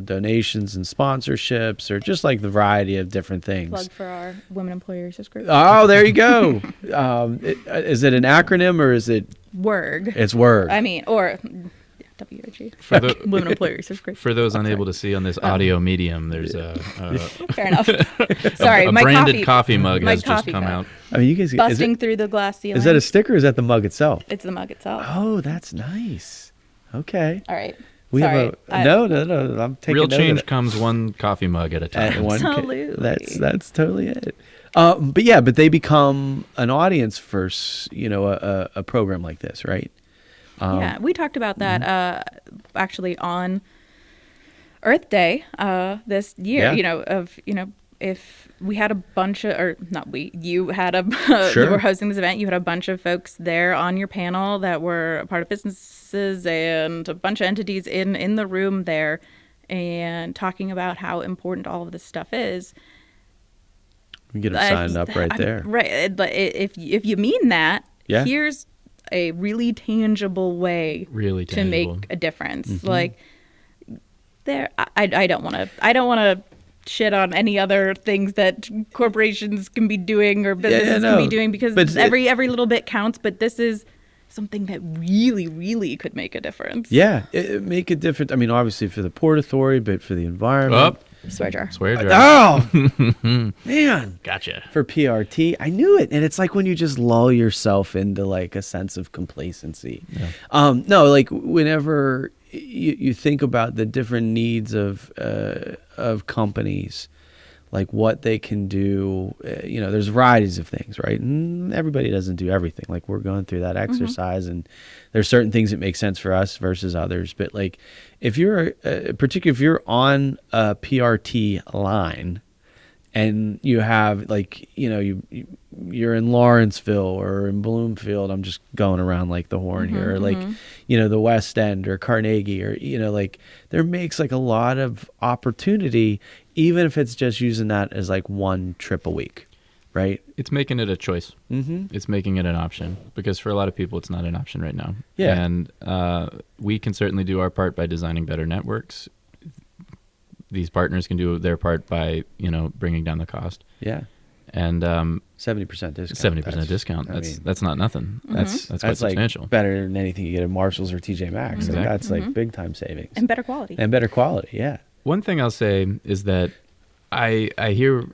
[SPEAKER 1] donations and sponsorships or just like the variety of different things.
[SPEAKER 2] Plug for our women employers group.
[SPEAKER 1] Oh, there you go. Is it an acronym or is it
[SPEAKER 2] WORG?
[SPEAKER 1] It's WORG.
[SPEAKER 2] I mean, or WOG.
[SPEAKER 3] For the
[SPEAKER 2] women employers group.
[SPEAKER 3] For those unable to see on this audio medium, there's a
[SPEAKER 2] fair enough. Sorry,
[SPEAKER 3] a
[SPEAKER 2] my
[SPEAKER 3] branded coffee mug
[SPEAKER 2] my
[SPEAKER 3] has just
[SPEAKER 2] coffee
[SPEAKER 3] come
[SPEAKER 2] cup.
[SPEAKER 3] out.
[SPEAKER 1] I mean, you guys
[SPEAKER 2] Busting through the glass ceiling.
[SPEAKER 1] Is that a sticker or is that the mug itself?
[SPEAKER 2] It's the mug itself.
[SPEAKER 1] Oh, that's nice. Okay.
[SPEAKER 2] All right.
[SPEAKER 1] We
[SPEAKER 2] Sorry.
[SPEAKER 1] have no. I'm taking
[SPEAKER 3] Real
[SPEAKER 1] note of
[SPEAKER 3] change
[SPEAKER 1] it.
[SPEAKER 3] comes one coffee mug at a time.
[SPEAKER 2] Absolutely.
[SPEAKER 1] That's totally it. But they become an audience for a program like this, right?
[SPEAKER 2] Yeah, we talked about that actually on Earth Day this year.
[SPEAKER 1] Yeah.
[SPEAKER 2] If we had a bunch of, or not we, you had a,
[SPEAKER 1] Sure.
[SPEAKER 2] you were hosting this event, you had a bunch of folks there on your panel that were a part of businesses and a bunch of entities in the room there and talking about how important all of this stuff is.
[SPEAKER 1] We get them signed up right there.
[SPEAKER 2] Right. If you mean that,
[SPEAKER 1] Yeah.
[SPEAKER 2] here's a really tangible way
[SPEAKER 3] Really
[SPEAKER 2] to
[SPEAKER 3] tangible.
[SPEAKER 2] make a difference. Like there, I don't want to shit on any other things that corporations can be doing or businesses can be doing because every little bit counts. But this is something that really, really could make a difference.
[SPEAKER 1] Yeah, it make a difference. I mean, obviously for the Port Authority, but for the environment.
[SPEAKER 2] Swear jar.
[SPEAKER 3] Swear jar.
[SPEAKER 1] Oh, man.
[SPEAKER 3] Gotcha.
[SPEAKER 1] For PRT, I knew it. And it's like when you just lull yourself into like a sense of complacency.
[SPEAKER 3] Yeah.
[SPEAKER 1] No, like whenever you think about the different needs of companies, like what they can do, there's varieties of things, right? And everybody doesn't do everything. Like we're going through that exercise and there's certain things that make sense for us versus others. But like if you're, particularly if you're on a PRT line and you have like, you're in Lawrenceville or in Bloomfield, I'm just going around like the horn here, or like, the West End or Carnegie or, like there makes like a lot of opportunity, even if it's just using that as like one trip a week, right?
[SPEAKER 3] It's making it a choice. It's making it an option because for a lot of people, it's not an option right now.
[SPEAKER 1] Yeah.
[SPEAKER 3] And we can certainly do our part by designing better networks. These partners can do their part by, bringing down the cost.
[SPEAKER 1] Yeah.
[SPEAKER 3] And
[SPEAKER 1] 70% discount.
[SPEAKER 3] 70% discount. That's not nothing. That's quite
[SPEAKER 1] like
[SPEAKER 3] substantial.
[SPEAKER 1] Better than anything you get at Marshalls or TJ Maxx.
[SPEAKER 3] Exactly.
[SPEAKER 1] Like that's like big time savings.
[SPEAKER 2] And better quality.
[SPEAKER 1] Yeah.
[SPEAKER 3] One thing I'll say is that I hear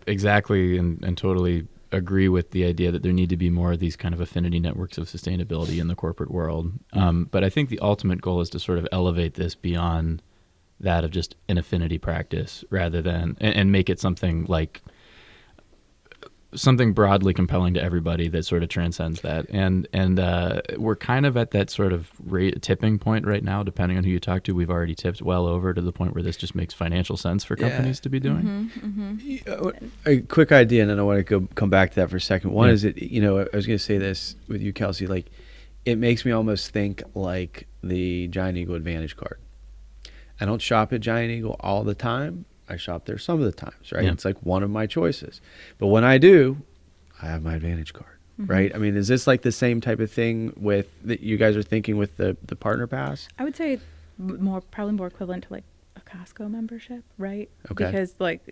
[SPEAKER 3] exactly and totally agree with the idea that there need to be more of these kind of affinity networks of sustainability in the corporate world. But I think the ultimate goal is to sort of elevate this beyond that of just an affinity practice rather than and make it something broadly compelling to everybody that sort of transcends that. And we're kind of at that sort of tipping point right now, depending on who you talk to. We've already tipped well over to the point where this just makes financial sense for companies to be doing.
[SPEAKER 1] A quick idea, and then I want to come back to that for a second. One is it, I was going to say this with you, Kelsey, like it makes me almost think like the Giant Eagle Advantage card. I don't shop at Giant Eagle all the time. I shop there some of the times, right?
[SPEAKER 3] Yeah.
[SPEAKER 1] It's like one of my choices. But when I do, I have my Advantage card, right? I mean, is this like the same type of thing that you guys are thinking with the Partner Pass?
[SPEAKER 2] I would say probably more equivalent to like a Costco membership, right?
[SPEAKER 1] Okay.
[SPEAKER 2] Because like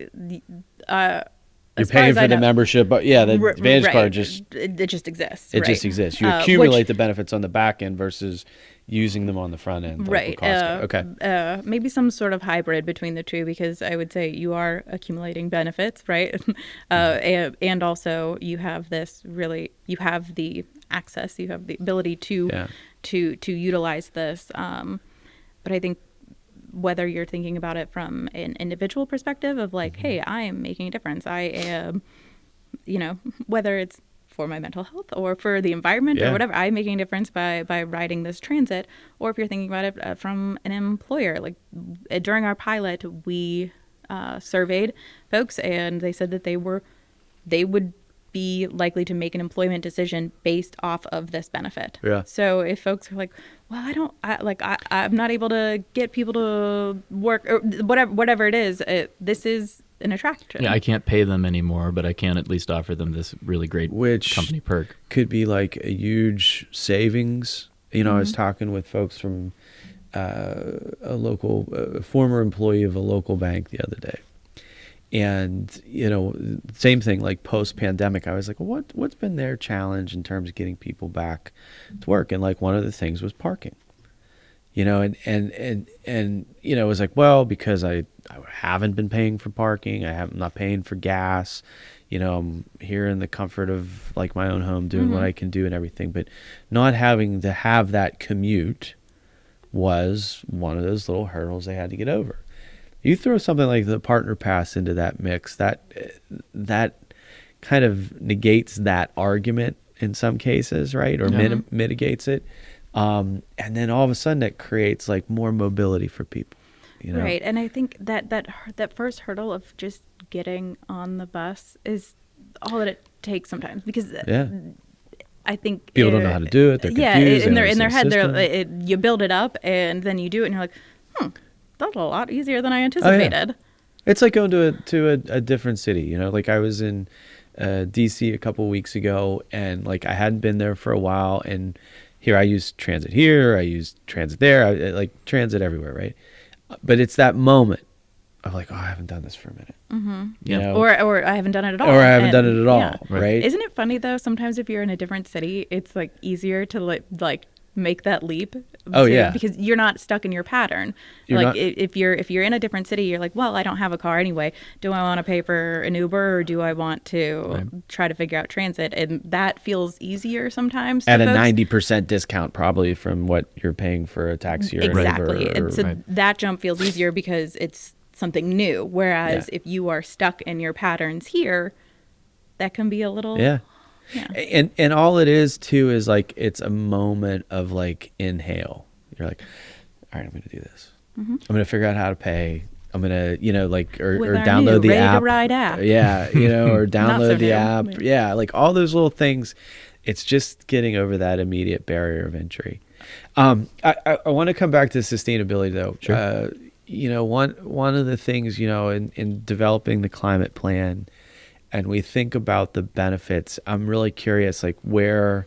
[SPEAKER 1] you're paying for the membership, but the Advantage card
[SPEAKER 2] it just exists.
[SPEAKER 1] It just exists. You accumulate the benefits on the back end versus using them on the front end.
[SPEAKER 2] Right.
[SPEAKER 1] Okay.
[SPEAKER 2] Maybe some sort of hybrid between the two, because I would say you are accumulating benefits, right? And also you have you have the access, you have the ability to utilize this. But I think whether you're thinking about it from an individual perspective of like, hey, I am making a difference. I am, whether it's for my mental health or for the environment or whatever, I'm making a difference by riding this transit. Or if you're thinking about it from an employer, like during our pilot, we surveyed folks, and they said that they would be likely to make an employment decision based off of this benefit.
[SPEAKER 1] Yeah.
[SPEAKER 2] So if folks are like, well, I'm not able to get people to work, or whatever it is, this is an attraction.
[SPEAKER 3] Yeah, I can't pay them anymore, but I can at least offer them this really great company perk.
[SPEAKER 1] Could be like a huge savings. I was talking with folks from a former employee of a local bank the other day. And, same thing, like post-pandemic, I was like, what's been their challenge in terms of getting people back to work? And like one of the things was parking, and it was like, well, because I haven't been paying for parking. I'm not paying for gas. I'm here in the comfort of like my own home doing what I can do and everything, but not having to have that commute was one of those little hurdles they had to get over. You throw something like the partner pass into that mix, that kind of negates that argument in some cases, right? Or mitigates it. And then all of a sudden it creates like more mobility for people.
[SPEAKER 2] Right. And I think that first hurdle of just getting on the bus is all that it takes sometimes, because I think
[SPEAKER 1] people don't know how to do it. They're confused.
[SPEAKER 2] In their head, you build it up and then you do it and you're like, that's a lot easier than I anticipated.
[SPEAKER 1] Oh, yeah. It's like going to a different city. Like I was in DC a couple weeks ago, and like I hadn't been there for a while, and here I use transit here, I use transit there, I like transit everywhere, right? But it's that moment of like, oh, I haven't done this for a minute.
[SPEAKER 2] Mm-hmm. Or I haven't done it at all.
[SPEAKER 1] Or I haven't done it at all, right?
[SPEAKER 2] Isn't it funny though? Sometimes if you're in a different city, it's like easier to like make that leap. Because you're not stuck in your pattern. If you're in a different city, you're like, well, I don't have a car anyway. Do I want to pay for an Uber, or do I want to try to figure out transit? And that feels easier sometimes.
[SPEAKER 1] At a 90% discount, probably, from what you're paying for a taxi or
[SPEAKER 2] exactly.
[SPEAKER 1] Uber.
[SPEAKER 2] So that jump feels easier because it's something new. Whereas if you are stuck in your patterns here, that can be a little.
[SPEAKER 1] Yeah. And all it is too is like it's a moment of like inhale. You're like, all right, I'm gonna do this. I'm gonna figure out how to pay. I'm gonna or download the app.
[SPEAKER 2] To ride app.
[SPEAKER 1] Yeah, or download the app. Yeah, like all those little things. It's just getting over that immediate barrier of entry. I want to come back to sustainability though.
[SPEAKER 3] Sure.
[SPEAKER 1] One of the things in developing the climate plan, and we think about the benefits, I'm really curious, like where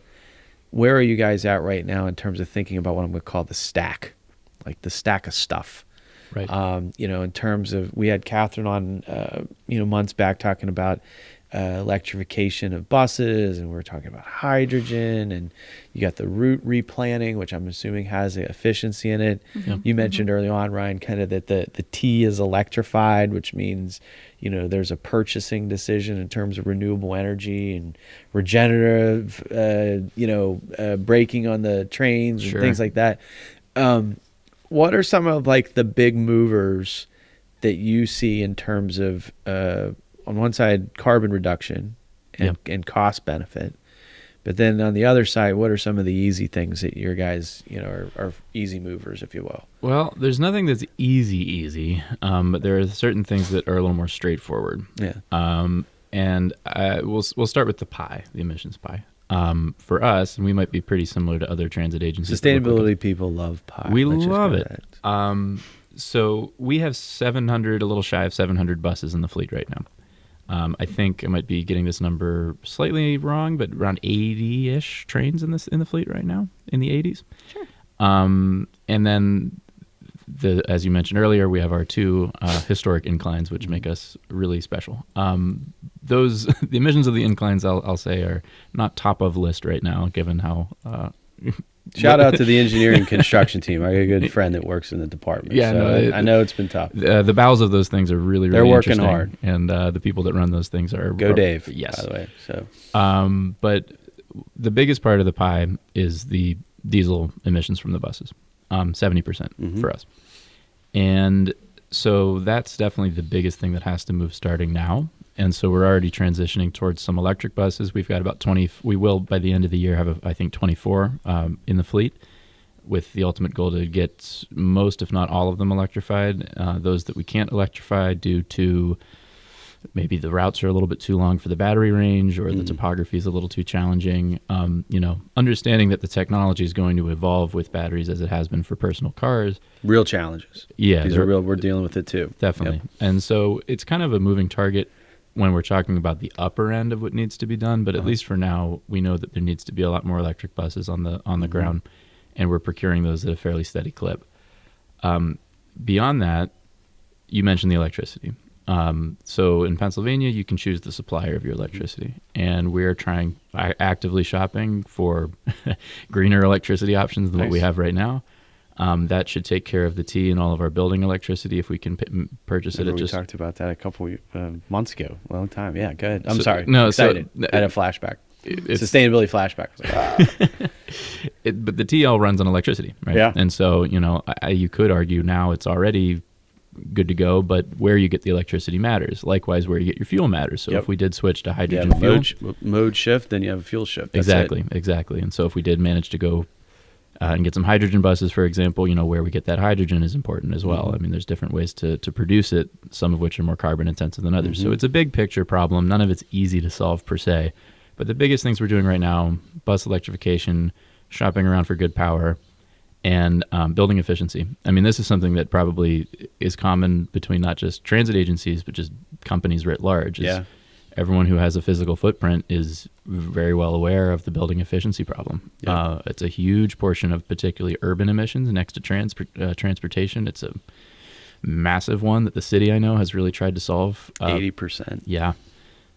[SPEAKER 1] are you guys at right now in terms of thinking about what I'm going to call the stack, like the stack of stuff?
[SPEAKER 3] Right.
[SPEAKER 1] In terms of, we had Catherine on, months back talking about electrification of buses, and we were talking about hydrogen, and you got the route replanning, which I'm assuming has efficiency in it. You mentioned early on, Ryan, kind of that the T is electrified, which means there's a purchasing decision in terms of renewable energy and regenerative braking on the trains and things like that. What are some of like the big movers that you see in terms of on one side, carbon reduction and cost benefit, but then on the other side, what are some of the easy things that your guys, are easy movers, if you will?
[SPEAKER 3] Well, there's nothing that's easy, but there are certain things that are a little more straightforward.
[SPEAKER 1] Yeah.
[SPEAKER 3] And we'll start with the pie, the emissions pie. For us, and we might be pretty similar to other transit agencies.
[SPEAKER 1] Sustainability people love pie.
[SPEAKER 3] We love it. So we have 700, a little shy of 700 buses in the fleet right now. I think I might be getting this number slightly wrong, but around 80-ish trains in the fleet right now, in the 80s.
[SPEAKER 2] Sure.
[SPEAKER 3] And then, as you mentioned earlier, we have our two historic inclines, which make us really special. The emissions of the inclines, I'll say, are not top of list right now, given how...
[SPEAKER 1] Shout out to the engineering construction team. I got a good friend that works in the department.
[SPEAKER 3] Yeah,
[SPEAKER 1] so I know it's been tough.
[SPEAKER 3] The bowels of those things are really, really
[SPEAKER 1] They're working
[SPEAKER 3] interesting.
[SPEAKER 1] hard.
[SPEAKER 3] And the people that run those things are...
[SPEAKER 1] Go Dave,
[SPEAKER 3] yes.
[SPEAKER 1] By the way. So.
[SPEAKER 3] But the biggest part of the pie is the diesel emissions from the buses, 70% for us. And so that's definitely the biggest thing that has to move starting now. And so we're already transitioning towards some electric buses. We've got about 20. We will, by the end of the year, have, I think, 24 in the fleet. with the ultimate goal to get most, if not all of them electrified. Those that we can't electrify due to maybe the routes are a little bit too long for the battery range, or the topography is a little too challenging. Understanding that the technology is going to evolve with batteries as it has been for personal cars.
[SPEAKER 1] Real challenges.
[SPEAKER 3] Yeah.
[SPEAKER 1] These are real. We're dealing with it too.
[SPEAKER 3] Definitely.
[SPEAKER 1] Yep.
[SPEAKER 3] And so it's kind of a moving target when we're talking about the upper end of what needs to be done. But at least for now, we know that there needs to be a lot more electric buses on the ground, and we're procuring those at a fairly steady clip. Beyond that, you mentioned the electricity. So in Pennsylvania, you can choose the supplier of your electricity, and we're actively shopping for greener electricity options than what we have right now. That should take care of the T and all of our building electricity if we can purchase it.
[SPEAKER 1] We talked about that a couple months ago, a long time. Yeah, go ahead. I'm sorry.
[SPEAKER 3] No,
[SPEAKER 1] excited. I had a flashback. Sustainability flashback. I was like,
[SPEAKER 3] but the TL runs on electricity, right? Yeah. And so, you could argue now it's already good to go, but where you get the electricity matters. Likewise, where you get your fuel matters. So if we did switch to hydrogen fuel,
[SPEAKER 1] mode shift, then you have a fuel shift.
[SPEAKER 3] That's exactly. And so if we did manage to go and get some hydrogen buses, for example, where we get that hydrogen is important as well. I mean, there's different ways to produce it, some of which are more carbon intensive than others. So it's a big picture problem. None of it's easy to solve per se. But the biggest things we're doing right now, bus electrification, shopping around for good power, and building efficiency. I mean, this is something that probably is common between not just transit agencies, but just companies writ large. Everyone who has a physical footprint is very well aware of the building efficiency problem. It's a huge portion of particularly urban emissions next to transportation. It's a massive one that the city, I know, has really tried to solve.
[SPEAKER 1] 80%.
[SPEAKER 3] Yeah.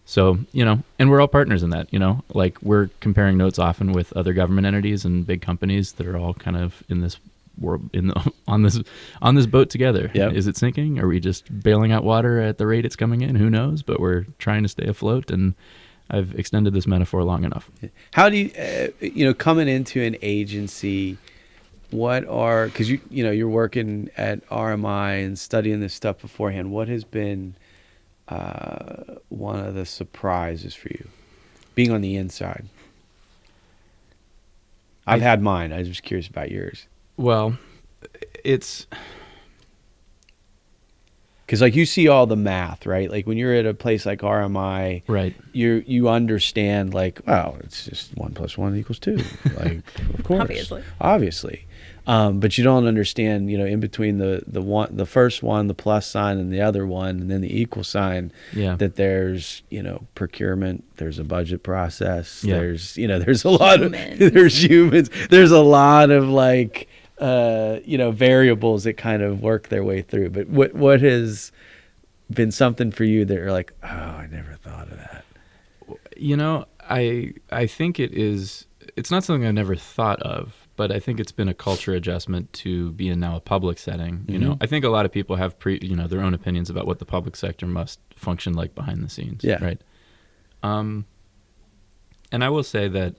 [SPEAKER 3] So, and we're all partners in that, like we're comparing notes often with other government entities and big companies that are all kind of in this world, on this boat together.
[SPEAKER 1] Yep.
[SPEAKER 3] Is it sinking? Are we just bailing out water at the rate it's coming in? Who knows? But we're trying to stay afloat, and I've extended this metaphor long enough.
[SPEAKER 1] How do you, coming into an agency, because you're working at RMI and studying this stuff beforehand, what has been one of the surprises for you being on the inside? I've had mine. I was just curious about yours.
[SPEAKER 3] Well, it's
[SPEAKER 1] because you see all the math, right? Like when you're at a place like RMI,
[SPEAKER 3] right?
[SPEAKER 1] You understand it's just 1 + 1 = 2. Of course, obviously. But you don't understand, in between the first one, the plus sign, and the other one, and then the equal sign, that there's, procurement, there's a budget process, there's a lot there's humans, there's a lot of variables that kind of work their way through. But what has been something for you that you're like, oh, I never thought of that?
[SPEAKER 3] I think it's not something I've never thought of. But I think it's been a culture adjustment to be in now a public setting. I think a lot of people have their own opinions about what the public sector must function like behind the scenes.
[SPEAKER 1] Yeah.
[SPEAKER 3] Right. And I will say that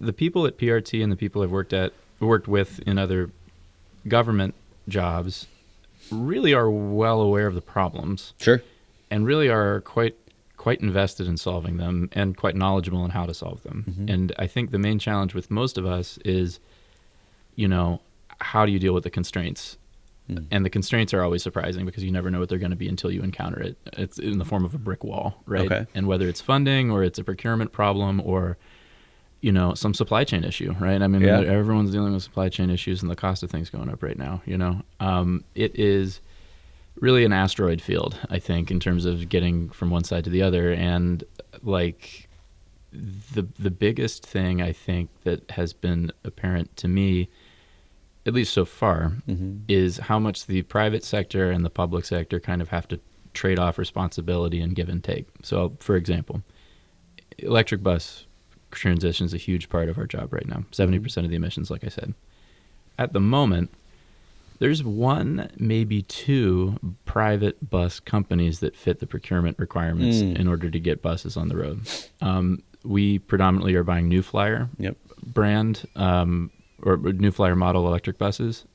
[SPEAKER 3] the people at PRT and the people I've worked with in other government jobs really are well aware of the problems.
[SPEAKER 1] Sure.
[SPEAKER 3] And really are quite invested in solving them and quite knowledgeable on how to solve them. And I think the main challenge with most of us is, how do you deal with the constraints? And the constraints are always surprising because you never know what they're going to be until you encounter it. It's in the form of a brick wall, right?
[SPEAKER 1] Okay.
[SPEAKER 3] And whether it's funding or it's a procurement problem or, some supply chain issue, right? I mean, everyone's dealing with supply chain issues and the cost of things going up right now, It is really an asteroid field, I think, in terms of getting from one side to the other. And the biggest thing I think that has been apparent to me, at least so far, is how much the private sector and the public sector kind of have to trade off responsibility and give and take. So, for example, electric bus transition is a huge part of our job right now. 70% of the emissions, like I said. At the moment, there's one, maybe two private bus companies that fit the procurement requirements in order to get buses on the road. We predominantly are buying New Flyer brand or New Flyer model electric buses.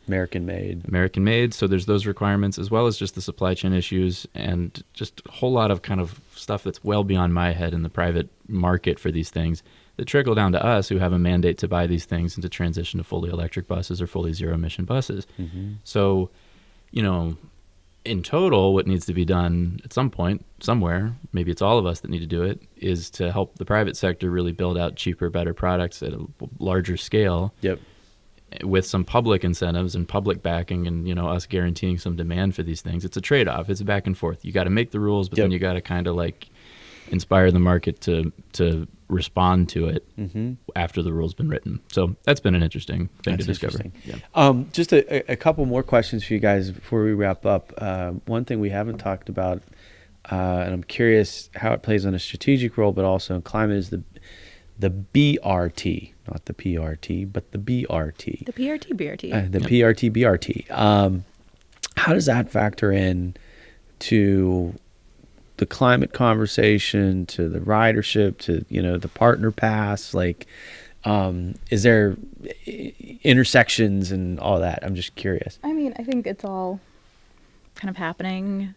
[SPEAKER 1] American made.
[SPEAKER 3] So there's those requirements as well as just the supply chain issues and just a whole lot of kind of stuff that's well beyond my head in the private market for these things that trickle down to us who have a mandate to buy these things and to transition to fully electric buses or fully zero emission buses. So, in total, what needs to be done at some point, somewhere, maybe it's all of us that need to do it, is to help the private sector really build out cheaper, better products at a larger scale.
[SPEAKER 1] Yep.
[SPEAKER 3] With some public incentives and public backing and, us guaranteeing some demand for these things. It's a trade-off. It's a back and forth. You got to make the rules, but then you got to kind of like inspire the market to respond to it after the rule's been written. So that's been an interesting thing to discover.
[SPEAKER 1] Yeah. Just a couple more questions for you guys before we wrap up. One thing we haven't talked about, and I'm curious how it plays on a strategic role, but also in climate, is the BRT, not the PRT, but the BRT.
[SPEAKER 2] The PRT BRT.
[SPEAKER 1] The PRT BRT. How does that factor in to the climate conversation, to the ridership, to the partner pass? Like, is there intersections and all that? I'm just curious.
[SPEAKER 2] I mean, I think it's all kind of happening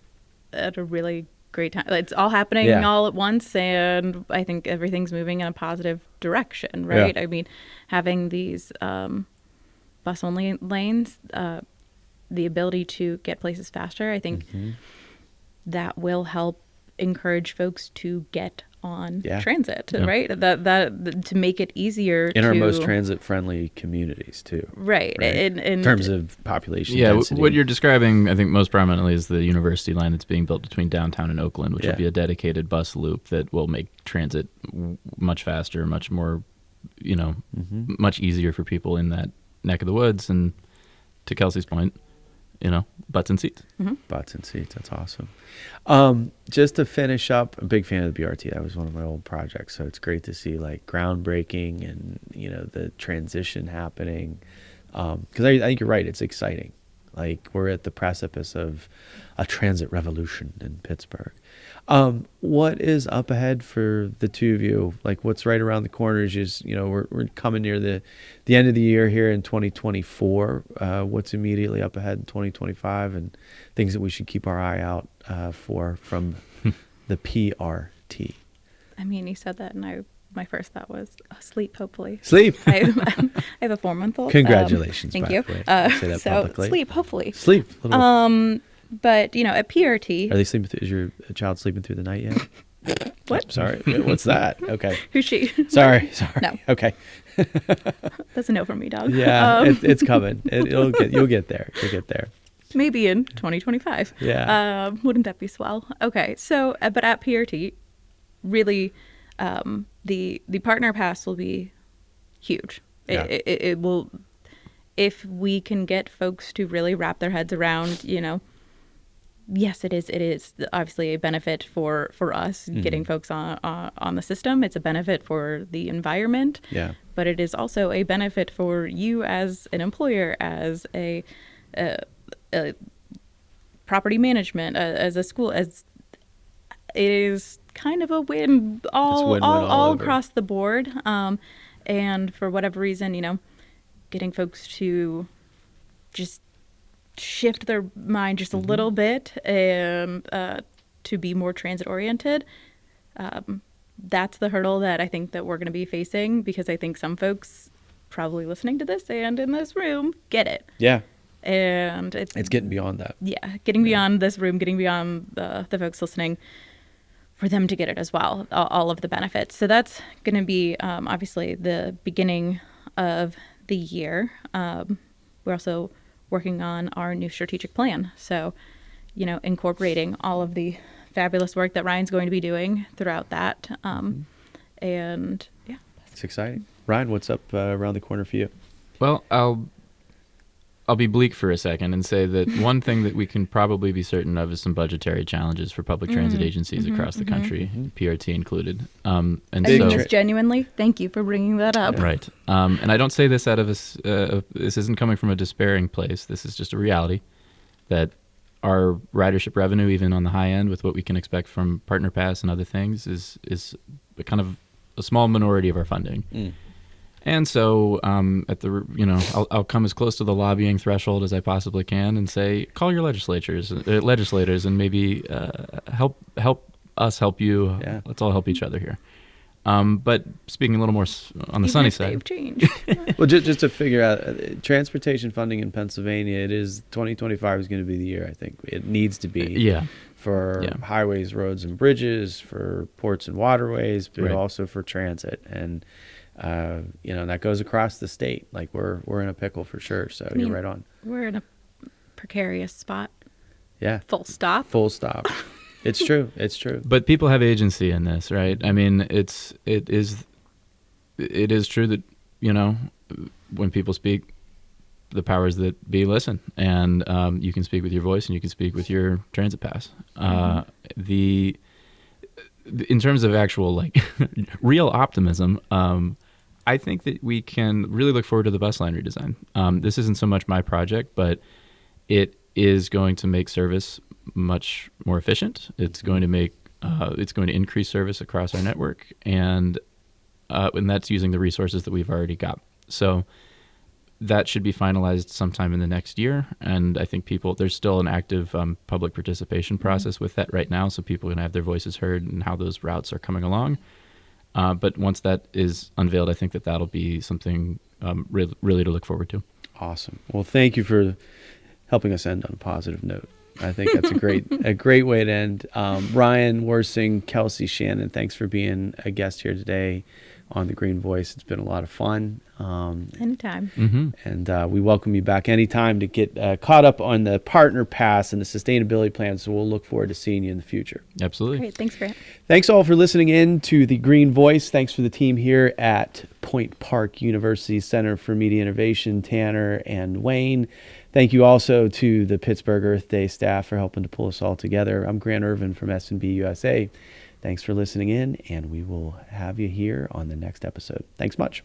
[SPEAKER 2] at a really great time. It's all happening all at once, and I think everything's moving in a positive direction, right? I mean, having these bus only lanes, the ability to get places faster, I think that will help encourage folks to get on transit, right? That to make it easier
[SPEAKER 1] in our most transit friendly communities too,
[SPEAKER 2] right?
[SPEAKER 1] In terms of population
[SPEAKER 3] density. What you're describing, I think most prominently, is the university line that's being built between downtown and Oakland, which will be a dedicated bus loop that will make transit much faster, much more, much easier for people in that neck of the woods. And to Kelsey's point, butts and seats.
[SPEAKER 1] Butts and seats. That's awesome. Just to finish up, I'm a big fan of the BRT. That was one of my old projects. So it's great to see like groundbreaking and, the transition happening. Because I think you're right. It's exciting. Like we're at the precipice of a transit revolution in Pittsburgh. What is up ahead for the two of you? Like what's right around the corner is just, we're coming near the end of the year here in 2024. What's immediately up ahead in 2025 and things that we should keep our eye out for from the PRT?
[SPEAKER 2] I mean, you said that and my first thought was sleep, hopefully.
[SPEAKER 1] Sleep.
[SPEAKER 2] I have a 4-month-old.
[SPEAKER 1] Congratulations.
[SPEAKER 2] Thank you.
[SPEAKER 1] Say that
[SPEAKER 2] so
[SPEAKER 1] publicly.
[SPEAKER 2] Sleep, hopefully.
[SPEAKER 1] Sleep.
[SPEAKER 2] But at PRT.
[SPEAKER 1] Are they sleeping through? Is your child sleeping through the night yet?
[SPEAKER 2] What?
[SPEAKER 1] Sorry. What's that? Okay.
[SPEAKER 2] Who's she?
[SPEAKER 1] Sorry.
[SPEAKER 2] No.
[SPEAKER 1] Okay.
[SPEAKER 2] That's a no from me, dog.
[SPEAKER 1] Yeah, it's coming. You'll get there. You'll get there.
[SPEAKER 2] Maybe in 2025.
[SPEAKER 1] Yeah.
[SPEAKER 2] Wouldn't that be swell? Okay. So, but at PRT, really, the partner pass will be huge.
[SPEAKER 1] Yeah.
[SPEAKER 2] It will, if we can get folks to really wrap their heads around, yes, it is obviously a benefit for us getting folks on the system. It's a benefit for the environment.
[SPEAKER 1] Yeah.
[SPEAKER 2] But it is also a benefit for you as an employer, as a property management, as a school, as it is kind of a win all across the board. And for whatever reason, getting folks to just shift their mind just a little bit and to be more transit oriented. That's the hurdle that I think that we're going to be facing, because I think some folks probably listening to this and in this room get it.
[SPEAKER 1] Yeah.
[SPEAKER 2] And it's
[SPEAKER 1] getting beyond that.
[SPEAKER 2] Yeah. Getting beyond this room, getting beyond the folks listening, for them to get it as well, all of the benefits. So that's going to be obviously the beginning of the year. We're also working on our new strategic plan. So, incorporating all of the fabulous work that Ryan's going to be doing throughout that. And yeah.
[SPEAKER 1] It's exciting. Ryan, what's up around the corner for you?
[SPEAKER 3] Well, I'll be bleak for a second and say that one thing that we can probably be certain of is some budgetary challenges for public transit agencies across the country, PRT included. And
[SPEAKER 2] I mean this genuinely. Thank you for bringing that up.
[SPEAKER 3] Right. And I don't say this out of this isn't coming from a despairing place. This is just a reality that our ridership revenue, even on the high end with what we can expect from Partner Pass and other things, is a kind of a small minority of our funding. And so I'll come as close to the lobbying threshold as I possibly can and say, call your legislators and maybe help us help you.
[SPEAKER 1] Yeah.
[SPEAKER 3] Let's all help each other here. But speaking a little more on the
[SPEAKER 2] Even
[SPEAKER 3] sunny
[SPEAKER 2] if
[SPEAKER 3] side,
[SPEAKER 2] they've changed.
[SPEAKER 1] Well, just to figure out transportation funding in Pennsylvania, it is 2025 is going to be the year. I think it needs to be.
[SPEAKER 3] yeah,
[SPEAKER 1] For
[SPEAKER 3] Yeah.
[SPEAKER 1] highways, roads, and bridges, for ports and waterways, but
[SPEAKER 3] Right.
[SPEAKER 1] also for transit, and that goes across the state. Like we're in a pickle for sure. So
[SPEAKER 2] mean-
[SPEAKER 1] you're right on.
[SPEAKER 2] We're in a precarious spot.
[SPEAKER 1] Yeah,
[SPEAKER 2] Full stop.
[SPEAKER 1] full stop. It's true. It's true.
[SPEAKER 3] but people have agency in this, right? I mean, it is true that when people speak, the powers that be listen, and you can speak with your voice and you can speak with your transit pass. In terms of actual real optimism, I think that we can really look forward to the bus line redesign. This isn't so much my project, but it is going to make service much more efficient. It's going to make it's going to increase service across our network, and that's using the resources that we've already got. So that should be finalized sometime in the next year. And I think there's still an active public participation process with that right now, so people can have their voices heard and how those routes are coming along. But once that is unveiled, I think that'll be something really to look forward to.
[SPEAKER 1] Awesome. Well, thank you for helping us end on a positive note. I think that's a great way to end. Ryan Worsing, Kelsey Shannon, thanks for being a guest here today on The Green Voice. It's been a lot of fun.
[SPEAKER 2] Anytime.
[SPEAKER 3] Mm-hmm.
[SPEAKER 1] And we welcome you back anytime to get caught up on the partner pass and the sustainability plan. So we'll look forward to seeing you in the future.
[SPEAKER 3] Absolutely.
[SPEAKER 2] Great. Thanks, Grant.
[SPEAKER 1] Thanks all for listening in to The Green Voice. Thanks for the team here at Point Park University Center for Media Innovation, Tanner and Wayne. Thank you also to the Pittsburgh Earth Day staff for helping to pull us all together. I'm Grant Ervin from S&B USA. Thanks for listening in, and we will have you here on the next episode. Thanks much.